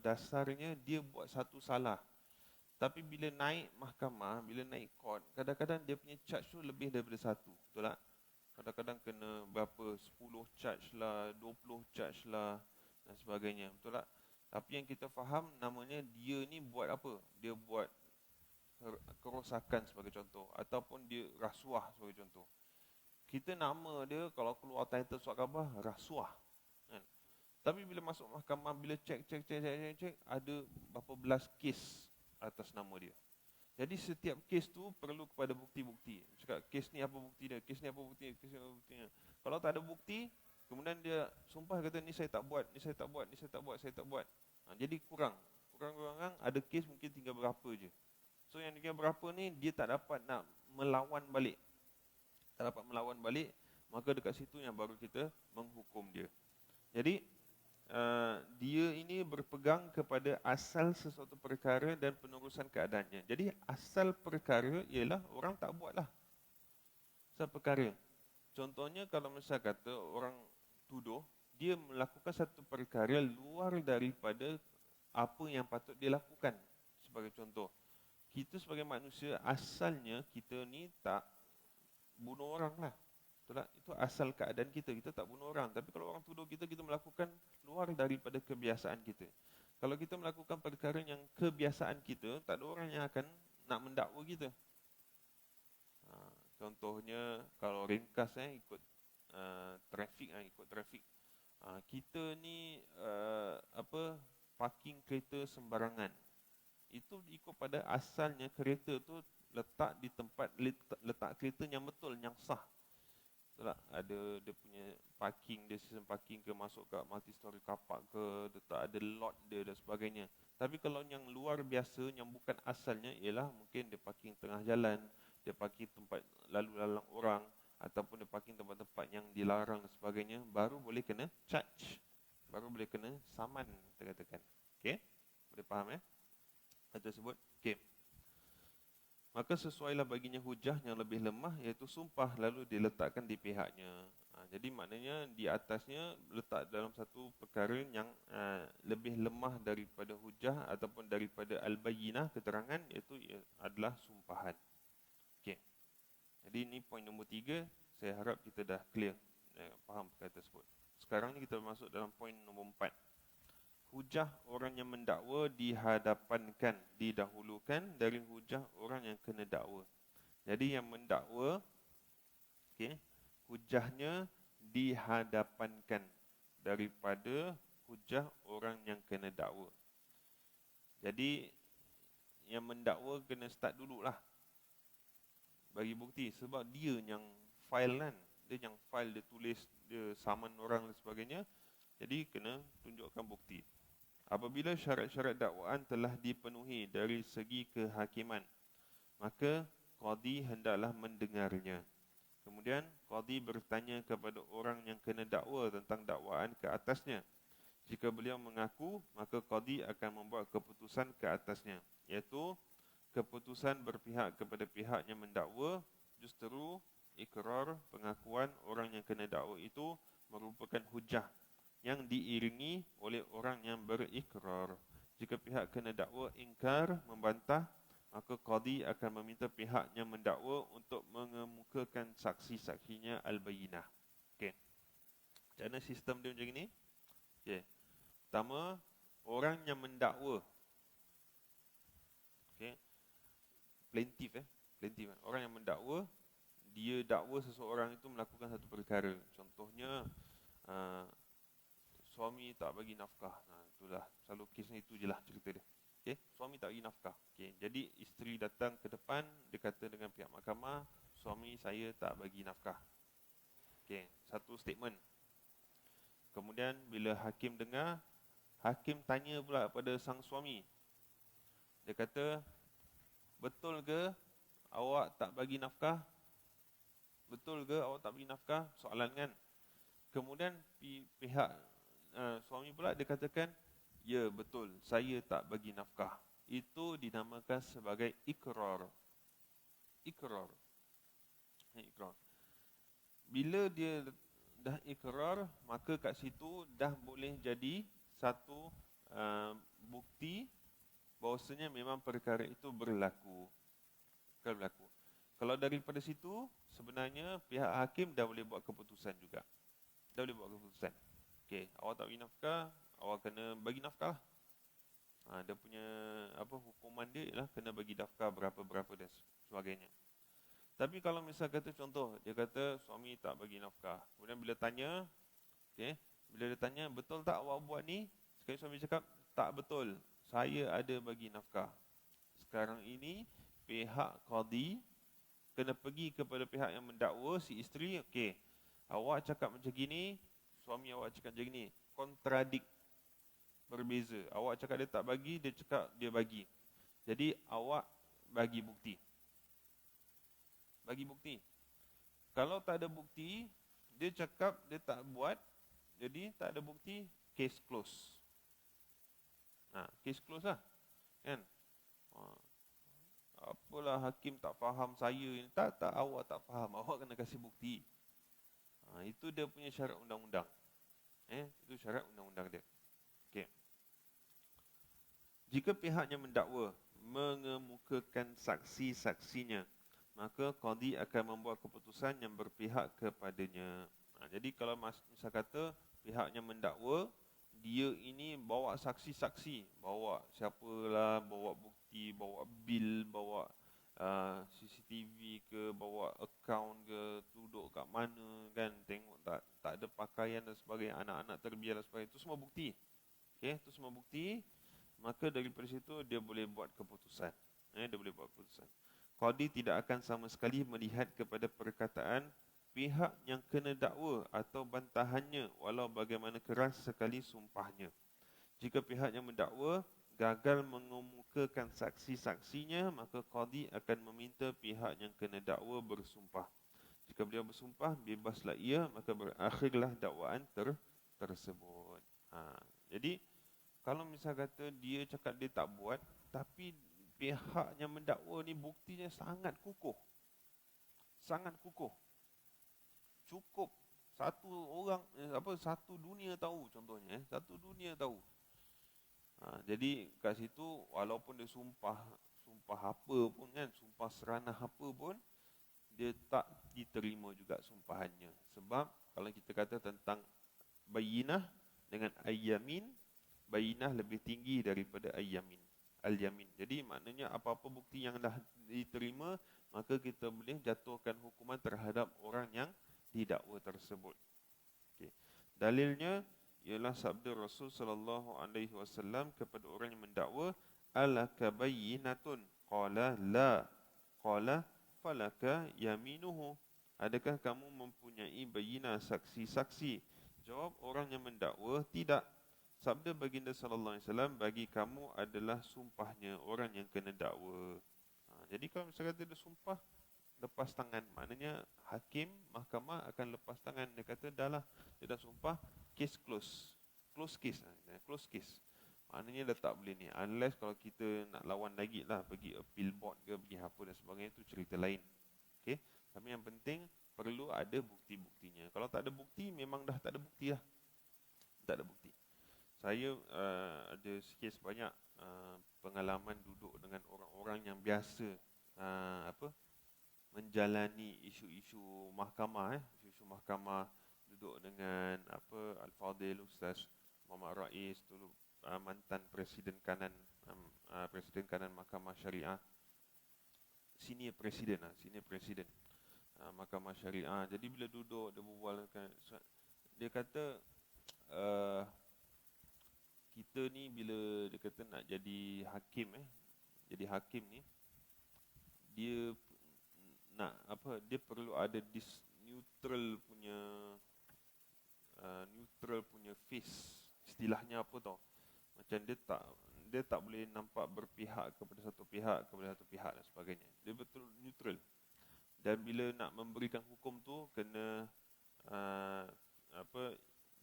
dasarnya dia buat satu salah. Tapi bila naik mahkamah, bila naik court, kadang-kadang dia punya charge tu lebih daripada satu. Betul tak? Kadang-kadang kena berapa, 10 charge lah, 20 charge lah dan sebagainya. Betul tak? Tapi yang kita faham namanya dia ni buat apa? Dia buat kerosakan sebagai contoh, ataupun dia rasuah sebagai contoh. Kita nama dia kalau keluar title surat khabar rasuah kan? Tapi bila masuk mahkamah, bila cek ada berapa belas kes atas nama dia. Jadi setiap kes tu perlu kepada bukti-bukti. Cakap kes ni apa bukti dia, kes ni apa bukti dia. Kalau tak ada bukti, kemudian dia sumpah kata ni saya tak buat. Jadi kurang ada kes mungkin tinggal berapa je. So yang tinggal berapa ni dia tak dapat nak melawan balik. Maka dekat situ yang baru kita menghukum dia. Jadi dia ini berpegang kepada asal sesuatu perkara dan penerusan keadaannya. Jadi asal perkara ialah orang tak buatlah. Asal perkara. Contohnya kalau misal kata orang tuduh, dia melakukan satu perkara luar daripada apa yang patut dia lakukan. Sebagai contoh, kita sebagai manusia asalnya kita ni tak bunuh orang lah. Betul tak? Itu asal keadaan kita tak bunuh orang. Tapi kalau orang tuduh kita melakukan luar daripada kebiasaan kita. Kalau kita melakukan perkara yang kebiasaan kita, tak ada orang yang akan nak mendakwa kita. Contohnya kalau ringkas ikut trafik, ikut trafik. Kita ni parking kereta sembarangan. Itu ikut pada asalnya kereta tu letak di tempat letak kereta yang betul, yang sah. Betul tak? Ada dia punya parking, dia sistem parking ke, masuk kat multi-story car park ke, letak ada lot dia dan sebagainya. Tapi kalau yang luar biasa, yang bukan asalnya, ialah mungkin dia parking tengah jalan, dia parking tempat lalu lalang orang, ataupun dia parking tempat-tempat yang dilarang dan sebagainya, baru boleh kena charge, baru boleh kena saman, kita katakan. Okey? Boleh faham hal tersebut? Okey. Maka sesuailah baginya hujah yang lebih lemah, iaitu sumpah, lalu diletakkan di pihaknya. Jadi maknanya di atasnya letak dalam satu perkara yang lebih lemah daripada hujah ataupun daripada al-bayyinah, keterangan, iaitu adalah sumpahan. Okey. Jadi ini poin nombor 3. Saya harap kita dah clear, faham perkara tersebut. Sekarang ni kita masuk dalam poin nombor 4. Hujah orang yang mendakwa dihadapankan, didahulukan dari hujah orang yang kena dakwa. Jadi yang mendakwa, okey, hujahnya dihadapankan daripada hujah orang yang kena dakwa. Jadi yang mendakwa kena start dululah bagi bukti, sebab dia yang file kan, dia yang file, dia tulis, dia saman orang dan sebagainya. Jadi kena tunjukkan bukti. Apabila syarat-syarat dakwaan telah dipenuhi dari segi kehakiman, maka qadi hendaklah mendengarnya. Kemudian qadi bertanya kepada orang yang kena dakwa tentang dakwaan ke atasnya. Jika beliau mengaku, maka qadi akan membuat keputusan ke atasnya, iaitu keputusan berpihak kepada pihak yang mendakwa, justeru ikrar, pengakuan orang yang kena dakwa itu merupakan hujah yang diiringi oleh orang yang berikrar. Jika pihak kena dakwa ingkar, membantah, maka qadi akan meminta pihak yang mendakwa untuk mengemukakan saksi-saksinya al-bayyinah. Okey. Macam mana sistem dia macam ni? Okey. Pertama, orang yang mendakwa. Okey. Plaintiff plaintiff. Orang yang mendakwa, dia dakwa seseorang itu melakukan satu perkara. Contohnya suami tak bagi nafkah. Itulah selalu kesnya, itu je lah cerita dia. Okey, suami tak bagi nafkah. Okey, jadi isteri datang ke depan, dia kata dengan pihak mahkamah, suami saya tak bagi nafkah. Okey, satu statement. Kemudian bila hakim dengar, hakim tanya pula pada sang suami. Dia kata, betul ke awak tak bagi nafkah? Betul ke awak tak bagi nafkah? Soalan kan. Kemudian pihak suami pula dia katakan, ya betul, saya tak bagi nafkah. Itu dinamakan sebagai ikrar. Ikrar. Bila dia dah ikrar, maka kat situ dah boleh jadi satu bukti bahawasanya memang perkara itu berlaku. Kalau daripada situ, sebenarnya pihak hakim dah boleh buat keputusan juga. Dah boleh buat keputusan. Okey, awak tak bagi nafkah, awak kena bagi nafkah. Dia punya hukuman dia ialah kena bagi nafkah berapa-berapa dan sebagainya. Tapi kalau misal kata contoh, dia kata suami tak bagi nafkah. Kemudian bila tanya, bila dia tanya, betul tak awak buat ni? Sekali suami cakap, tak betul, saya ada bagi nafkah. Sekarang ini pihak qadi kena pergi kepada pihak yang mendakwa, si isteri. Okey, awak cakap macam gini, suami awak cakap macam gini, kontradik, berbeza. Awak cakap dia tak bagi, dia cakap dia bagi. Jadi awak bagi bukti. Bagi bukti. Kalau tak ada bukti, dia cakap dia tak buat, jadi tak ada bukti, case close. Case close lah, kan? Apalah hakim tak faham saya ni. Tak, awak tak faham, awak kena kasih bukti. Itu dia punya syarat undang-undang. Itu syarat undang-undang dia. Okey. Jika pihaknya mendakwa mengemukakan saksi-saksinya, maka qadi akan membuat keputusan yang berpihak kepadanya. Jadi kalau misal kata pihaknya mendakwa, dia ini bawa saksi-saksi, bawa siapalah, bawa bukti, bawa bil, bawa CCTV ke, bawa akaun ke, duduk kat mana kan, tengok tak ada pakaian dan sebagainya, anak-anak terbiar dan sebagainya. Itu semua bukti. Okey, itu semua bukti. Maka daripada situ dia boleh buat keputusan. Dia boleh buat keputusan. Qadi tidak akan sama sekali melihat kepada perkataan pihak yang kena dakwa atau bantahannya walau bagaimana keras sekali sumpahnya. Jika pihak yang mendakwa gagal mengemukakan saksi-saksinya, maka qadi akan meminta pihak yang kena dakwa bersumpah. Jika beliau bersumpah, bebaslah ia, maka berakhirlah dakwaan tersebut. Jadi, kalau misal kata dia cakap dia tak buat, tapi pihak yang mendakwa ni buktinya sangat kukuh. Sangat kukuh. Cukup satu orang, satu dunia tahu contohnya. Satu dunia tahu. Jadi kat situ walaupun dia sumpah apa pun kan, sumpah seranah apa pun, dia tak diterima juga sumpahannya. Sebab kalau kita kata tentang bayinah dengan ayyamin, bayinah lebih tinggi daripada ayyamin, al-yamin. Jadi maknanya apa-apa bukti yang dah diterima, maka kita boleh jatuhkan hukuman terhadap orang yang didakwa tersebut. Okay. Dalilnya ialah sabda Rasul sallallahu alaihi wasallam kepada orang yang mendakwa, alaka bayyinatun, qala la, qala falaka yaminuhu. Adakah kamu mempunyai bayinah, saksi-saksi? Jawab orang yang mendakwa, tidak. Sabda baginda sallallahu alaihi wasallam, bagi kamu adalah sumpahnya orang yang kena dakwa. Jadi kalau misalnya dia sumpah, lepas tangan, maknanya hakim, mahkamah akan lepas tangan. Dia kata dah lah, dia dah sumpah, case close. Close case. Close case. Maknanya dah tak boleh ni. Unless kalau kita nak lawan lagi lah, pergi appeal board ke, pergi apa dan sebagainya, itu cerita lain. Okay? Tapi yang penting, perlu ada bukti-buktinya. Kalau tak ada bukti, memang dah tak ada bukti lah. Tak ada bukti. Saya ada sikit sebanyak pengalaman duduk dengan orang-orang yang biasa menjalani isu-isu mahkamah, isu-isu mahkamah, duduk dengan Al-Fadhil Ustaz Muhammad Rais, dulu mantan Presiden Kanan Mahkamah Syariah, senior presiden Mahkamah Syariah. Jadi bila duduk dia berbual, dia kata kita ni bila dia kata nak jadi hakim jadi hakim ni, dia nak dia perlu ada neutral punya face. Istilahnya apa tau, macam dia tak boleh nampak berpihak kepada satu pihak dan sebagainya. Dia betul neutral. Dan bila nak memberikan hukum tu kena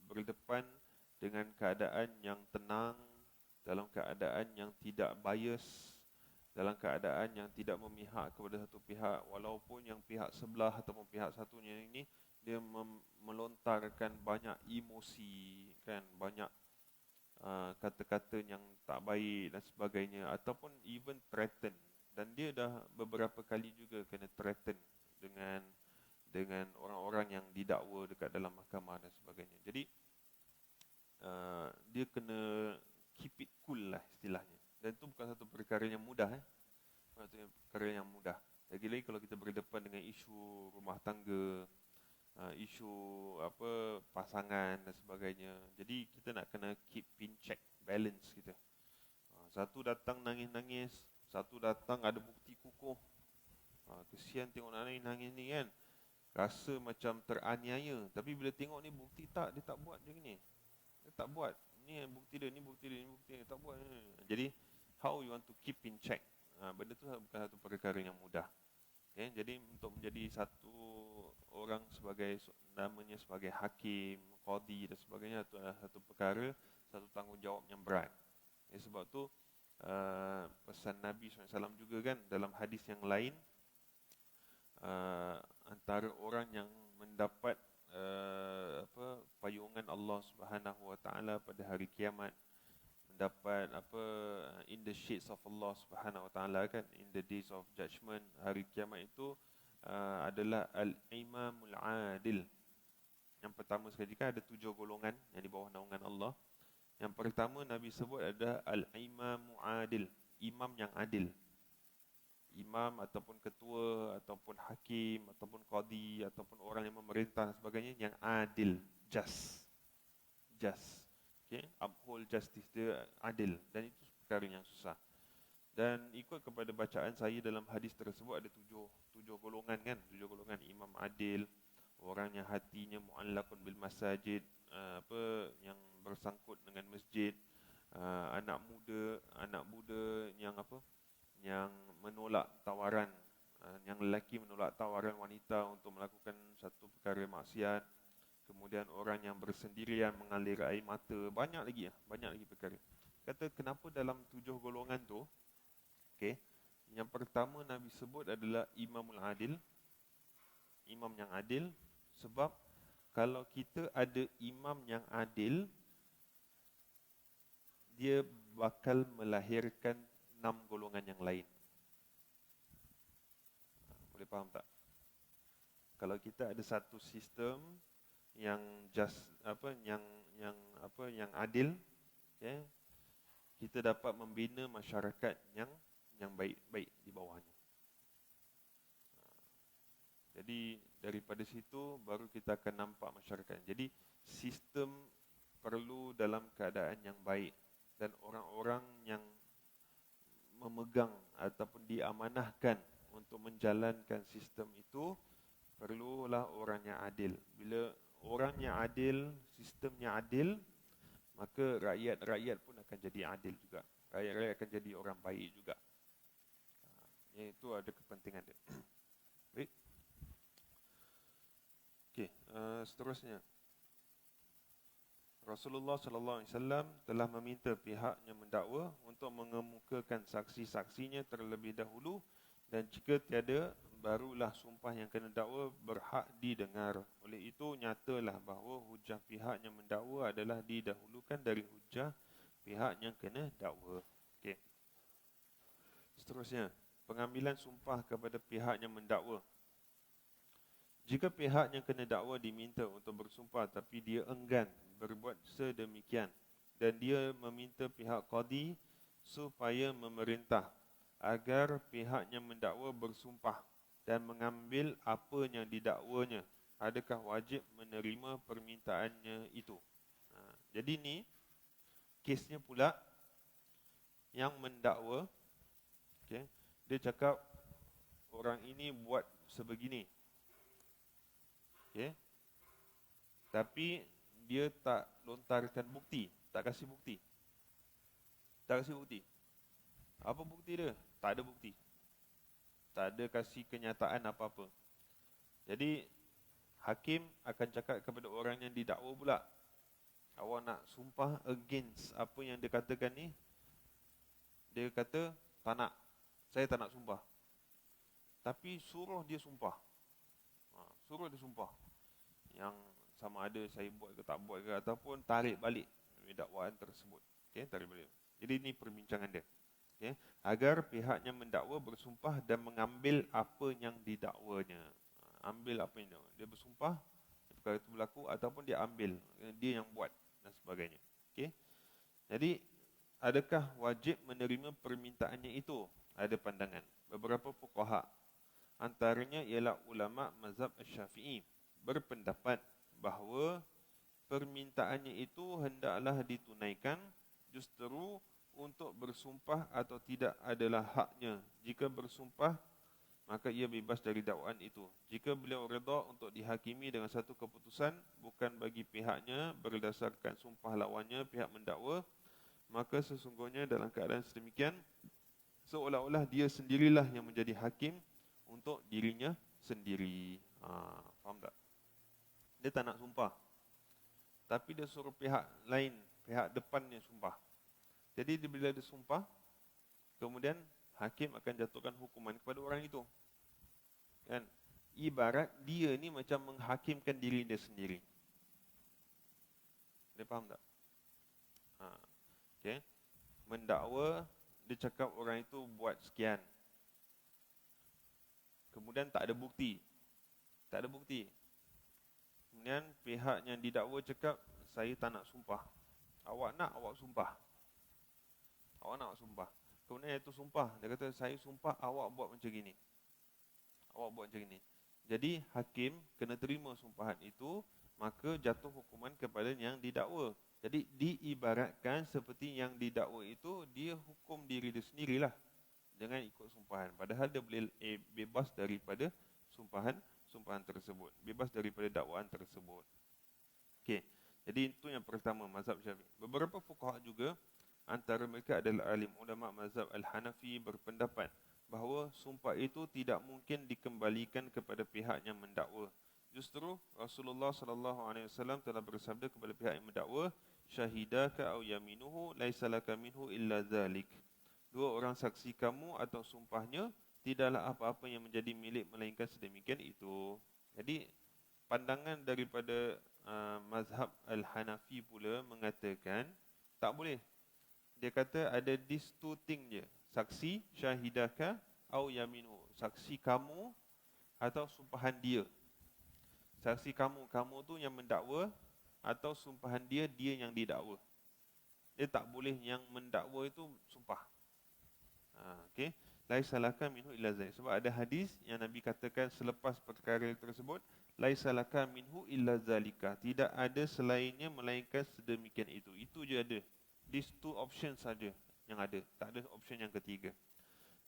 berdepan dengan keadaan yang tenang, dalam keadaan yang tidak bias, dalam keadaan yang tidak memihak kepada satu pihak, walaupun yang pihak sebelah ataupun pihak satunya ini dia melontarkan banyak emosi kan, banyak kata-kata yang tak baik dan sebagainya, ataupun even threaten. Dan dia dah beberapa kali juga kena threaten dengan orang-orang yang didakwa dekat dalam mahkamah dan sebagainya. Jadi dia kena keep it cool lah istilahnya. Dan itu bukan satu perkara yang mudah satu perkara yang mudah. Lagi-lagi kalau kita berdepan dengan isu rumah tangga, isu pasangan dan sebagainya. Jadi kita nak kena keep in check, balance kita. Satu datang nangis-nangis, satu datang ada bukti kukuh. Kesian tengok nak nangis ni kan. Rasa macam teraniaya. Tapi bila tengok ni bukti dia tak buat macam ni. Dia tak buat. Ni bukti dia, ni bukti dia, tak buat. Jadi how you want to keep in check? Benda tu bukan satu perkara yang mudah. Okay? Jadi untuk menjadi satu orang namanya sebagai hakim, qadi dan sebagainya, itu adalah satu perkara, satu tanggungjawab yang berat. Sebab tu pesan Nabi SAW juga kan dalam hadis yang lain, antara orang yang mendapat payungan Allah Subhanahu Wa Taala pada hari kiamat, mendapat in the shades of Allah Subhanahu Wa Taala kan, in the days of judgment, hari kiamat itu adalah al-imamul adil. Yang pertama sekali kan ada 7 golongan yang di bawah naungan Allah. Yang pertama Nabi sebut adalah al-imamu adil, imam yang adil. imam ataupun ketua ataupun hakim ataupun qadi ataupun orang yang memerintah dan sebagainya yang adil, just. Okay? Uphold justice, dia adil, dan itu perkara yang susah. Dan ikut kepada bacaan saya dalam hadis tersebut ada tujuh golongan kan, tujuh golongan imam adil, orang yang hatinya mu'allaqun bil masajid, yang bersangkut dengan masjid, anak muda yang yang menolak tawaran, yang lelaki menolak tawaran wanita untuk melakukan satu perkara maksiat, kemudian orang yang bersendirian mengalir air mata, banyak lagi perkara. Kata kenapa dalam tujuh golongan tu, okey, yang pertama Nabi sebut adalah imamul adil, imam yang adil, sebab kalau kita ada imam yang adil, dia bakal melahirkan 6 golongan yang lain. Boleh faham tak? Kalau kita ada satu sistem yang yang adil, okay, kita dapat membina masyarakat yang baik-baik di bawahnya. Jadi daripada situ baru kita akan nampak masyarakat. Jadi sistem perlu dalam keadaan yang baik, dan orang-orang yang memegang ataupun diamanahkan untuk menjalankan sistem itu perlulah orang yang adil. Bila orang yang adil, sistemnya adil, maka rakyat-rakyat pun akan jadi adil juga. Rakyat-rakyat akan jadi orang baik juga. Itu ada kepentingan dia. Baik. Okey, seterusnya. Rasulullah sallallahu alaihi wasallam telah meminta pihak yang mendakwa untuk mengemukakan saksi-saksinya terlebih dahulu, dan jika tiada, barulah sumpah yang kena dakwa berhak didengar. Oleh itu nyatalah bahawa hujah pihak yang mendakwa adalah didahulukan dari hujah pihak yang kena dakwa. Okey. Seterusnya, pengambilan sumpah kepada pihak yang mendakwa. Jika pihak yang kena dakwa diminta untuk bersumpah tapi dia enggan berbuat sedemikian, dan dia meminta pihak qadi supaya memerintah agar pihak yang mendakwa bersumpah dan mengambil apa yang didakwanya, adakah wajib menerima permintaannya itu? Jadi ni kesnya pula yang mendakwa, okay, dia cakap orang ini buat sebegini, okay, tapi dia tak lontarkan bukti, tak kasih bukti. Apa bukti dia? Tak ada bukti. Tak ada kasih kenyataan apa-apa. Jadi hakim akan cakap kepada orang yang didakwa pula, awak nak sumpah against apa yang dia katakan ni? Dia kata, tak nak. Saya tak nak sumpah. Tapi suruh dia sumpah. Suruh dia sumpah. Yang sama ada saya buat ke tak buat ke, ataupun tarik balik dakwaan tersebut. Okay, tarik balik. Jadi ini perbincangan dia. Okay, agar pihaknya mendakwa bersumpah dan mengambil apa yang didakwanya. Ambil apa yang dia bersumpah, perkara itu berlaku, ataupun dia ambil, dia yang buat dan sebagainya. Okay. Jadi adakah wajib menerima permintaannya itu? Ada pandangan. Beberapa fuqaha, antaranya ialah ulama mazhab Syafi'i, berpendapat bahawa permintaannya itu hendaklah ditunaikan, justru untuk bersumpah atau tidak adalah haknya. Jika bersumpah, maka ia bebas dari dakwaan itu. Jika beliau redha untuk dihakimi dengan satu keputusan bukan bagi pihaknya berdasarkan sumpah lawannya, pihak mendakwa, maka sesungguhnya dalam keadaan sedemikian seolah-olah dia sendirilah yang menjadi hakim untuk dirinya sendiri. Faham tak? Dia tak nak sumpah, tapi dia suruh pihak lain, pihak depannya sumpah. Jadi bila dia sumpah, kemudian hakim akan jatuhkan hukuman kepada orang itu. Kan? Ibarat dia ni macam menghakimkan diri dia sendiri. Dia faham tak? Okay. Mendakwa, dia cakap orang itu buat sekian. Kemudian tak ada bukti. Kemudian pihak yang didakwa cakap, saya tak nak sumpah. Awak nak, awak sumpah. kemudian iaitu sumpah. Dia kata, saya sumpah awak buat macam gini. Awak buat macam gini. Jadi hakim kena terima sumpahan itu, maka jatuh hukuman kepada yang didakwa. Jadi diibaratkan seperti yang didakwa itu, dia hukum diri dia sendirilah dengan ikut sumpahan. Padahal dia boleh bebas daripada sumpahan tersebut. Bebas daripada dakwaan tersebut. Okey. Jadi itu yang pertama, mazhab Syafi'i. Beberapa fuqaha juga, antara mereka adalah alim ulama mazhab Al-Hanafi, berpendapat bahawa sumpah itu tidak mungkin dikembalikan kepada pihak yang mendakwa. Justru Rasulullah sallallahu alaihi wasallam telah bersabda kepada pihak yang mendakwa, syahidaka aw yaminuhu laisa laka minhu illa dzalik. Dua orang saksi kamu atau sumpahnya tidaklah apa-apa yang menjadi milik melainkan sedemikian itu. Jadi pandangan daripada mazhab Al-Hanafi pula mengatakan tak boleh. Dia kata ada these two thing je. Saksi syahidaka au yaminu. Saksi kamu atau sumpahan dia. Saksi kamu tu yang mendakwa, atau sumpahan dia yang didakwa. Dia tak boleh yang mendakwa itu sumpah. Okey. Laisa laka minhu illa zalik. Sebab ada hadis yang Nabi katakan selepas perkara tersebut, laisa laka minhu illa zalika. Tidak ada selainnya melainkan sedemikian itu. Itu je ada. These two options saja yang ada. Tak ada option yang ketiga.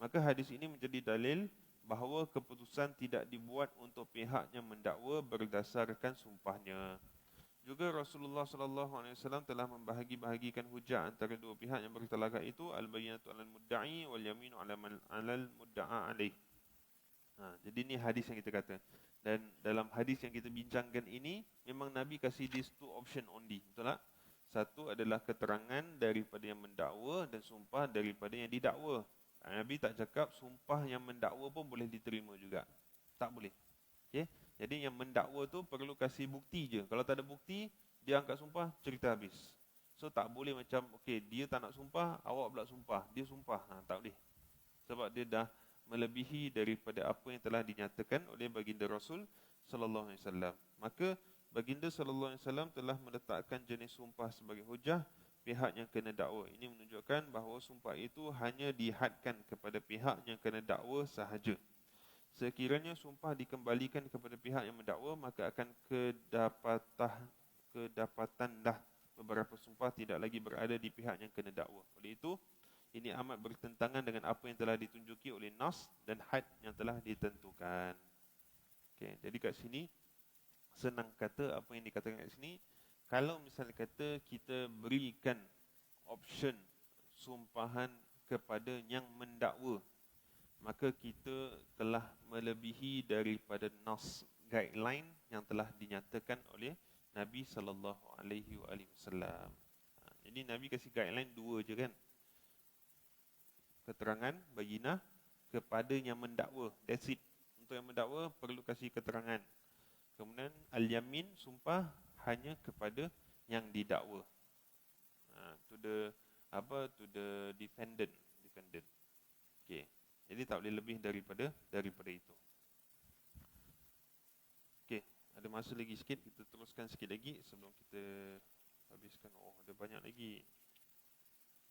Maka hadis ini menjadi dalil bahawa keputusan tidak dibuat untuk pihak yang mendakwa berdasarkan sumpahnya. Juga Rasulullah SAW telah membahagi-bahagikan hujah antara dua pihak yang bertelaga itu, al-bayyinatu 'alal mudda'i wal yaminu 'alal mudda'a alaih. Jadi ini hadis yang kita kata. Dan dalam hadis yang kita bincangkan ini, memang Nabi kasih these two option only. Betul tak? Satu adalah keterangan daripada yang mendakwa dan sumpah daripada yang didakwa. Nabi tak cakap sumpah yang mendakwa pun boleh diterima juga. Tak boleh. Okay? Jadi yang mendakwa tu perlu kasih bukti je. Kalau tak ada bukti, dia angkat sumpah, cerita habis. So tak boleh macam, okay, dia tak nak sumpah, awak pula sumpah. Dia sumpah. Tak boleh. Sebab dia dah melebihi daripada apa yang telah dinyatakan oleh baginda Rasul sallallahu alaihi wasallam. Maka baginda sallallahu alaihi wasallam telah meletakkan jenis sumpah sebagai hujah pihak yang kena dakwa. Ini menunjukkan bahawa sumpah itu hanya dihadkan kepada pihak yang kena dakwa sahaja. Sekiranya sumpah dikembalikan kepada pihak yang mendakwa, maka akan kedapatanlah beberapa sumpah tidak lagi berada di pihak yang kena dakwa. Oleh itu, ini amat bertentangan dengan apa yang telah ditunjuki oleh nas dan had yang telah ditentukan. Okay, jadi kat sini senang kata apa yang dikatakan kat sini. Kalau misalnya kata kita berikan option sumpahan kepada yang mendakwa, maka kita telah melebihi daripada nas guideline yang telah dinyatakan oleh Nabi sallallahu alaihi wasallam. Jadi Nabi kasih guideline dua je kan. Keterangan bayinah kepada yang mendakwa. That's it. Untuk yang mendakwa perlu kasih keterangan. Kemudian al-yamin sumpah hanya kepada yang didakwa. To the defendant. Okay. Jadi tak boleh lebih daripada itu. Okay, ada masa lagi sikit, kita teruskan sikit lagi sebelum kita habiskan. Oh, ada banyak lagi.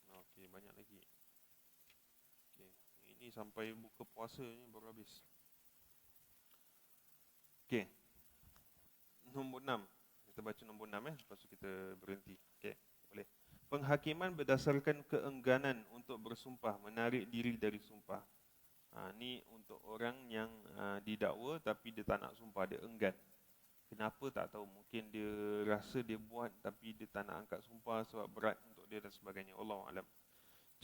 Okay, banyak lagi. Okay, ini sampai buka puasa ni baru habis. Okay, nombor 6. Kita baca nombor 6 lepas tu kita berhenti. Okay, boleh. Penghakiman berdasarkan keengganan untuk bersumpah, menarik diri dari sumpah. Ni untuk orang yang didakwa tapi dia tak nak sumpah, dia enggan. Kenapa tak tahu, mungkin dia rasa dia buat tapi dia tak nak angkat sumpah sebab berat untuk dia dan sebagainya. Allahu a'lam.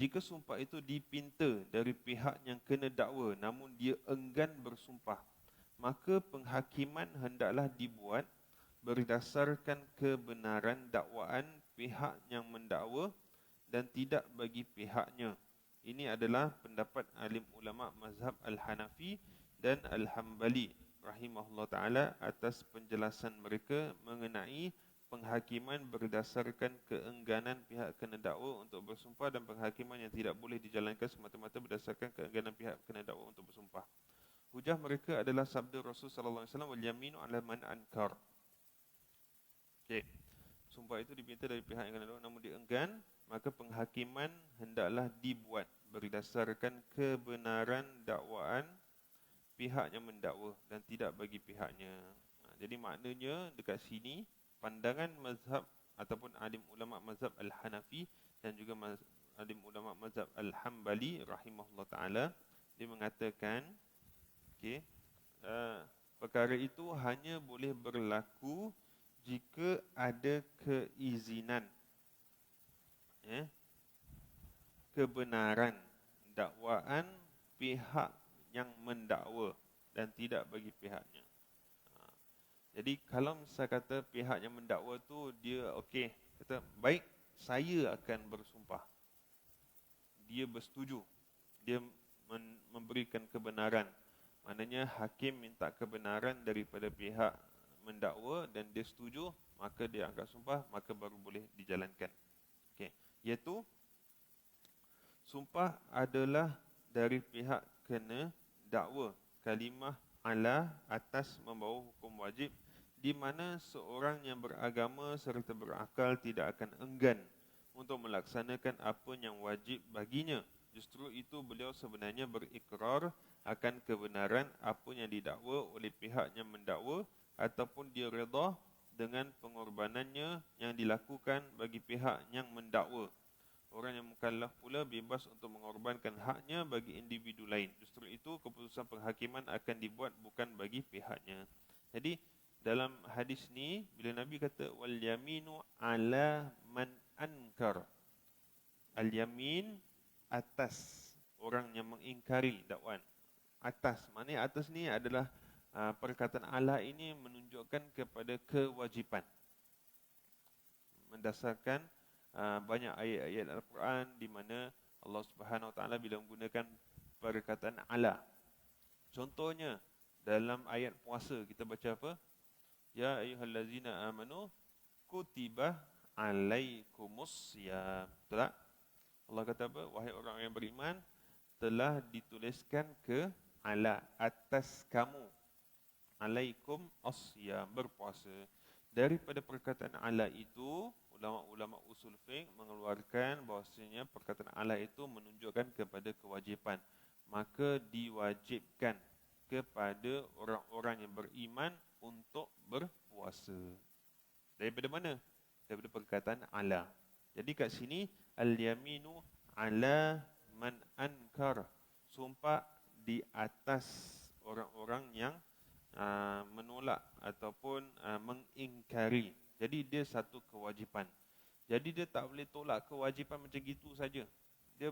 Jika sumpah itu dipinta dari pihak yang kena dakwa namun dia enggan bersumpah, maka penghakiman hendaklah dibuat berdasarkan kebenaran dakwaan pihak yang mendakwa dan tidak bagi pihaknya. Ini adalah pendapat alim ulama mazhab Al-Hanafi dan Al-Hambali rahimahullah ta'ala atas penjelasan mereka mengenai penghakiman berdasarkan keengganan pihak kena dakwa untuk bersumpah dan penghakiman yang tidak boleh dijalankan semata-mata berdasarkan keengganan pihak kena dakwa untuk bersumpah. Hujah mereka adalah sabda Rasul sallallahu alaihi wasallam, wal yaminu 'ala man ankar. Okey. Sumpah itu dipinta dari pihak yang kena dakwa namun dia enggan, maka penghakiman hendaklah dibuat berdasarkan kebenaran dakwaan pihak yang mendakwa dan tidak bagi pihaknya. Jadi maknanya dekat sini pandangan mazhab ataupun alim ulama mazhab Al-Hanafi dan juga alim ulama mazhab Al-Hambali rahimahullah taala, dia mengatakan okey, perkara itu hanya boleh berlaku jika ada keizinan, kebenaran dakwaan pihak yang mendakwa dan tidak bagi pihaknya. Jadi kalau misal kata pihak yang mendakwa tu dia okey, kata baik, saya akan bersumpah, dia bersetuju, dia memberikan kebenaran, maknanya hakim minta kebenaran daripada pihak mendakwa dan dia setuju, maka dia angkat sumpah, maka baru boleh dijalankan. Okey, iaitu sumpah adalah dari pihak kena dakwa, kalimah ala atas membawa hukum wajib, di mana seorang yang beragama serta berakal tidak akan enggan untuk melaksanakan apa yang wajib baginya. Justru itu beliau sebenarnya berikrar akan kebenaran apa yang didakwa oleh pihak yang mendakwa ataupun dia redha dengan pengorbanannya yang dilakukan bagi pihak yang mendakwa. Orang yang mukallaf pula bebas untuk mengorbankan haknya bagi individu lain. Justru itu keputusan penghakiman akan dibuat bukan bagi pihaknya. Jadi dalam hadis ni bila Nabi kata wal yaminu ala man ankar, al yamin atas orang yang mengingkari dakwaan. Atas, maknanya atas ni adalah perkataan ala ini menunjukkan kepada kewajipan. Mendasarkan banyak ayat-ayat Al-Quran di mana Allah Subhanahu Wa Taala bila menggunakan perkataan ala. Contohnya dalam ayat puasa kita baca apa? Ya ayyuhallazina amanu kutiba alaikumussyam. Betul tak? Allah kata apa? Wahai orang yang beriman, telah dituliskan ke ala atas kamu, alaikum asyam, berpuasa. Daripada perkataan ala itu, ulama-ulama usul fiqh mengeluarkan bahawasanya perkataan ala itu menunjukkan kepada kewajipan. Maka diwajibkan kepada orang-orang yang beriman untuk berpuasa. Daripada mana? Daripada perkataan ala. Jadi kat sini al-yaminu ala man ankar, sumpah di atas orang-orang yang menolak ataupun mengingkari. Jadi dia satu kewajipan. Jadi dia tak boleh tolak kewajipan macam gitu saja. Dia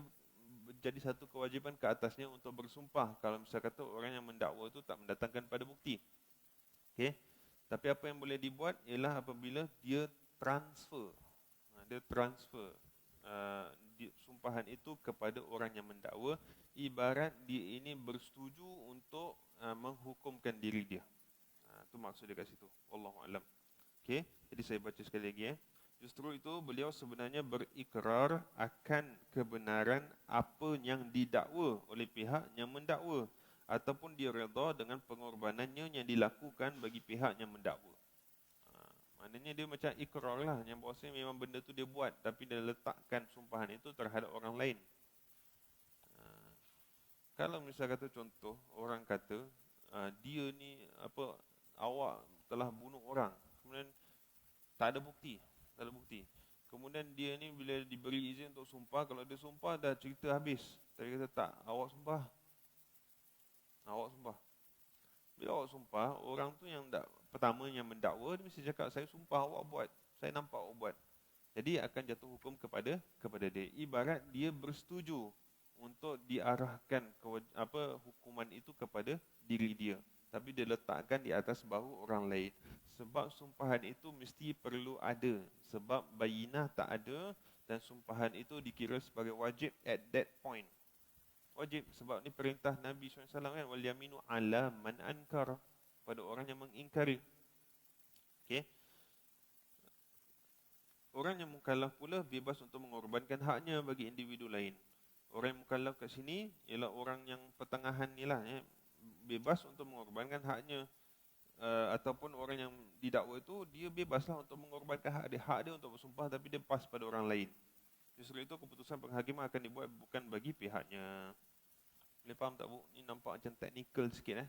jadi satu kewajipan ke atasnya untuk bersumpah kalau misal kata orang yang mendakwa itu tak mendatangkan pada bukti. Okey. Tapi apa yang boleh dibuat ialah apabila dia transfer. Dia transfer sumpahan itu kepada orang yang mendakwa, ibarat dia ini bersetuju untuk menghukumkan diri dia. Itu maksud dia kat situ. Wallahu alam. Okey, jadi saya baca sekali lagi. Justru itu beliau sebenarnya berikrar akan kebenaran apa yang didakwa oleh pihak yang mendakwa ataupun dia redha dengan pengorbanannya yang dilakukan bagi pihak yang mendakwa. Maknanya dia macam ikrar lah, yang bahawasanya memang benda tu dia buat tapi dia letakkan sumpahan itu terhadap orang lain. Kalau misal kata contoh, orang kata dia ni awak telah bunuh orang, kemudian tak ada bukti. Kemudian dia ni bila diberi izin untuk sumpah, kalau dia sumpah dah cerita habis. Tapi kata tak, awak sumpah. Bila awak sumpah, orang tu yang pertama yang mendakwa, dia mesti cakap saya sumpah awak buat, saya nampak awak buat. Jadi akan jatuh hukum kepada dia. Ibarat dia bersetuju untuk diarahkan hukuman itu kepada diri dia, tapi dia letakkan di atas bahu orang lain. Sebab sumpahan itu mesti perlu ada. Sebab bayinah tak ada dan sumpahan itu dikira sebagai wajib at that point. Wajib sebab ni perintah Nabi SAW kan, wal yaminu ala man ankar, pada orang yang mengingkari. Okey. Orang yang mukallaf pula bebas untuk mengorbankan haknya bagi individu lain. Orang yang mukallaf kat sini ialah orang yang pertengahan ni lah, bebas untuk mengorbankan haknya. Ataupun orang yang didakwa itu dia bebaslah untuk mengorbankan hak dia untuk bersumpah, tapi dia pas pada orang lain. Justru itu keputusan penghakiman akan dibuat bukan bagi pihaknya. Boleh faham tak Bu? Ini nampak macam teknikal sikit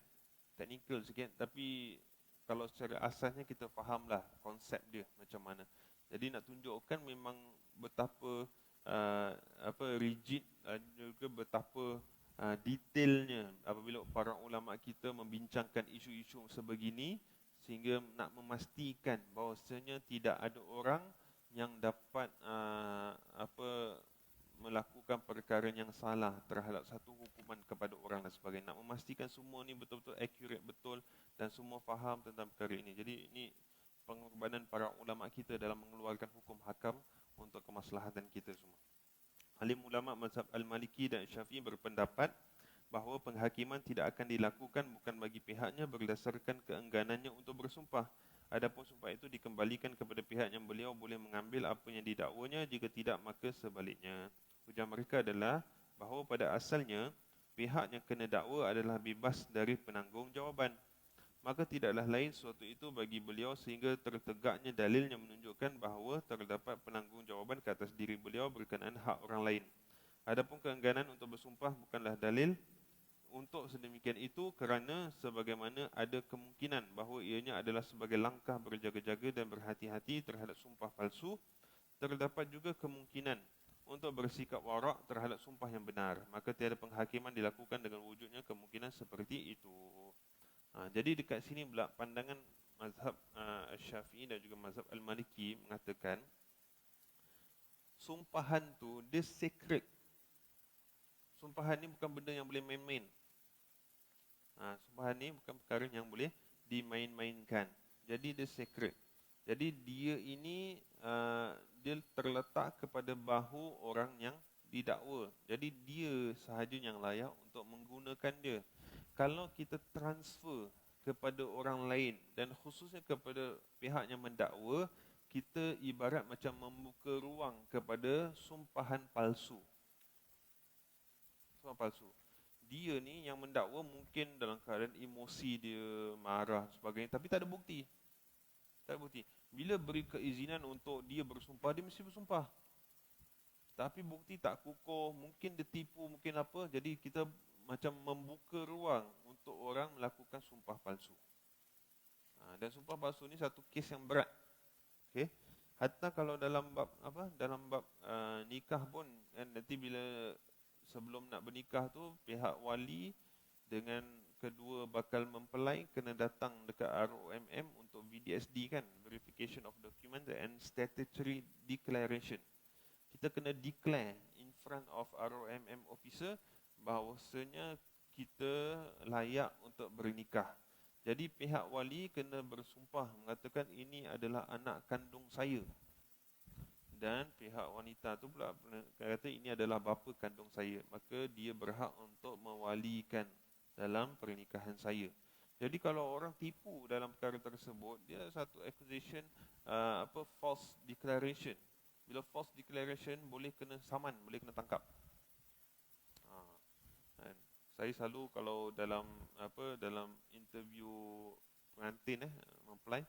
Teknikal sikit, tapi kalau secara asasnya kita fahamlah konsep dia macam mana. Jadi nak tunjukkan memang betapa rigid dan juga betapa detailnya apabila para ulama kita membincangkan isu-isu sebegini, sehingga nak memastikan bahawasanya tidak ada orang yang dapat melakukan perkara yang salah terhadap satu hukuman kepada orang dan sebagainya. Nak memastikan semua ni betul-betul accurate, betul, dan semua faham tentang perkara ini. Jadi ini pengorbanan para ulama kita dalam mengeluarkan hukum hakam untuk kemaslahatan kita semua. Alim ulama mazhab Al-Maliki dan Syafi'i berpendapat bahawa penghakiman tidak akan dilakukan bukan bagi pihaknya berdasarkan keengganannya untuk bersumpah. Adapun sumpah itu dikembalikan kepada pihak yang beliau boleh mengambil apa yang didakwanya, jika tidak maka sebaliknya. Hujah mereka adalah bahawa pada asalnya pihak yang kena dakwa adalah bebas dari penanggungjawab. Maka tidaklah lain sesuatu itu bagi beliau sehingga tertegaknya dalil yang menunjukkan bahawa terdapat penanggungjawab ke atas diri beliau berkenaan hak orang lain. Adapun keengganan untuk bersumpah bukanlah dalil untuk sedemikian itu, kerana sebagaimana ada kemungkinan bahawa ianya adalah sebagai langkah berjaga-jaga dan berhati-hati terhadap sumpah palsu, terdapat juga kemungkinan untuk bersikap warak terhadap sumpah yang benar. Maka tiada penghakiman dilakukan dengan wujudnya kemungkinan seperti itu. Jadi dekat sini pula pandangan mazhab Syafi'i dan juga mazhab Al-Maliki mengatakan sumpahan tu dia sacred. Sumpahan ni bukan benda yang boleh main-main. Sumpahan ni bukan perkara yang boleh dimain-mainkan. Jadi dia sacred. Jadi dia ini dia terletak kepada bahu orang yang didakwa. Jadi dia sahaja yang layak untuk menggunakan dia. Kalau kita transfer kepada orang lain dan khususnya kepada pihak yang mendakwa, kita ibarat macam membuka ruang kepada sumpahan palsu. Sumpah palsu. Dia ni yang mendakwa mungkin dalam keadaan emosi dia, marah sebagainya, tapi tak ada bukti. Tak ada bukti. Bila beri keizinan untuk dia bersumpah, dia mesti bersumpah. Tapi bukti tak kukuh, mungkin dia tipu, mungkin apa. Jadi kita macam membuka ruang untuk orang melakukan sumpah palsu. Dan sumpah palsu ni satu kes yang berat. Okey. Hatta kalau dalam bab nikah pun, kan, nanti bila sebelum nak bernikah tu, pihak wali dengan kedua bakal mempelai kena datang dekat ROMM untuk VDSD, kan, Verification of Documents and Statutory Declaration. Kita kena declare in front of ROMM officer bahawasanya kita layak untuk bernikah. Jadi pihak wali kena bersumpah mengatakan ini adalah anak kandung saya. Dan pihak wanita tu pula kata ini adalah bapa kandung saya. Maka dia berhak untuk mewalikan dalam pernikahan saya. Jadi kalau orang tipu dalam perkara tersebut, dia satu accusation, false declaration. Bila false declaration boleh kena saman, boleh kena tangkap. Saya selalu kalau dalam interview pengantin mempelai,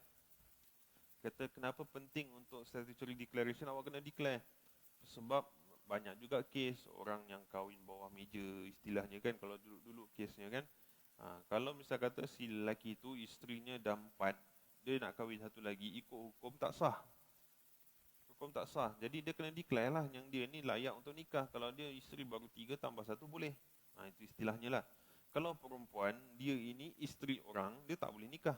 kata kenapa penting untuk statutory declaration, awak kena declare. Sebab banyak juga kes orang yang kahwin bawah meja, istilahnya, kan, kalau dulu-dulu kesnya, kan. Kalau misal kata si lelaki itu isterinya dah 4, dia nak kahwin satu lagi, ikut hukum tak sah. Hukum tak sah. Jadi dia kena declare lah yang dia ni layak untuk nikah. Kalau dia isteri baru 3 tambah 1 boleh. Itu istilahnya lah. Kalau perempuan, dia ini isteri orang, dia tak boleh nikah.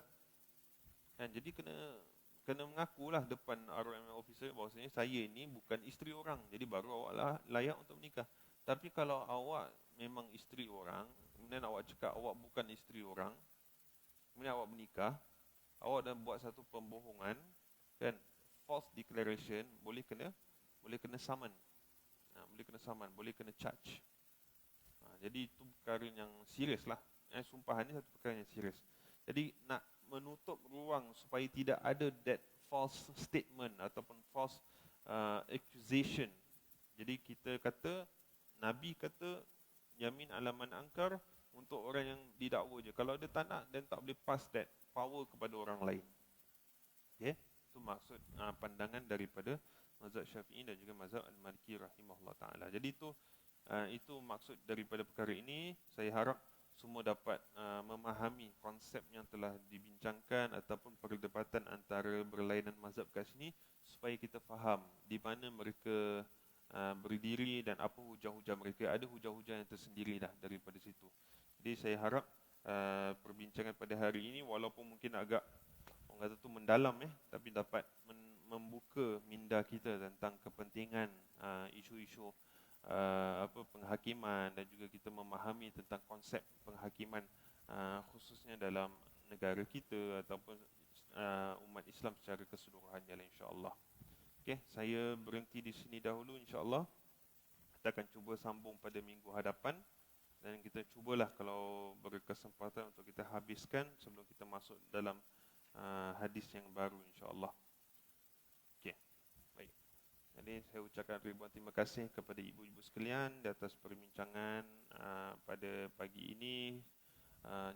Kan, jadi kena mengakulah depan ROM officer bahawasanya saya ini bukan isteri orang, jadi baru awak lah layak untuk menikah. Tapi kalau awak memang isteri orang, kemudian awak cakap awak bukan isteri orang, kemudian awak menikah, awak dah buat satu pembohongan, kan, false declaration, boleh kena saman. Boleh kena saman, boleh kena charge. Jadi itu perkara yang serius lah. Sumpahan ni satu perkara yang serius. Jadi nak menutup ruang supaya tidak ada that false statement ataupun false accusation. Jadi kita kata, Nabi kata yamin alaman angkar untuk orang yang didakwa je. Kalau dia tak nak, then tak boleh pass that power kepada orang lain. Okay? Itu maksud pandangan daripada mazhab Syafi'i dan juga mazhab Al-Maliki rahimahullah taala. Jadi itu maksud daripada perkara ini. Saya harap semua dapat memahami konsep yang telah dibincangkan ataupun perdebatan antara berlainan mazhab kat sini, supaya kita faham di mana mereka berdiri dan apa hujah-hujah mereka. Ada hujah-hujah yang tersendiri dah daripada situ. Jadi saya harap perbincangan pada hari ini walaupun mungkin agak orang kata tu mendalam tapi dapat membuka minda kita tentang kepentingan isu-isu penghakiman, dan juga kita memahami tentang konsep penghakiman khususnya dalam negara kita ataupun umat Islam secara keseluruhannya insya-Allah. Okey, saya berhenti di sini dahulu insya-Allah. Kita akan cuba sambung pada minggu hadapan, dan kita cubalah kalau berkesempatan untuk kita habiskan sebelum kita masuk dalam hadis yang baru insya-Allah. Okey. Baik. Jadi saya ucapkan ribuan terima kasih kepada ibu-ibu sekalian di atas perbincangan pada pagi ini.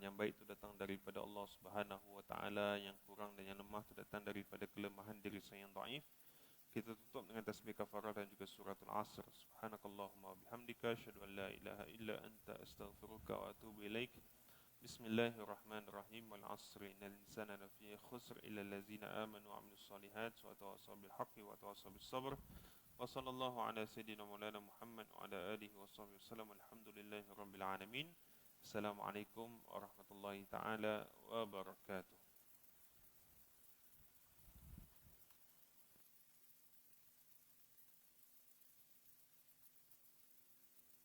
Yang baik itu datang daripada Allah Subhanahu wa taala, yang kurang dan yang lemah itu datang daripada kelemahan diri saya yang dhaif. Kita tutup dengan tasbih kafarah dan juga suratul Asr. Subhanakallahumma bihamdika asyhadu an la ilaha illa anta astaghfiruka wa atubu ilaik. Bismillahirrahmanirrahim. Wal 'asri innal insana lafi khusr illa allazina amanu wa 'amilus solihat wa tawassaw bil haqqi wa tawassaw bis sabr. Wa sallallahu ala sayidina maulana Muhammad wa ala alihi washabbihi wasallam. Alhamdulillahirabbil alamin. Assalamualaikum warahmatullahi taala wabarakatuh.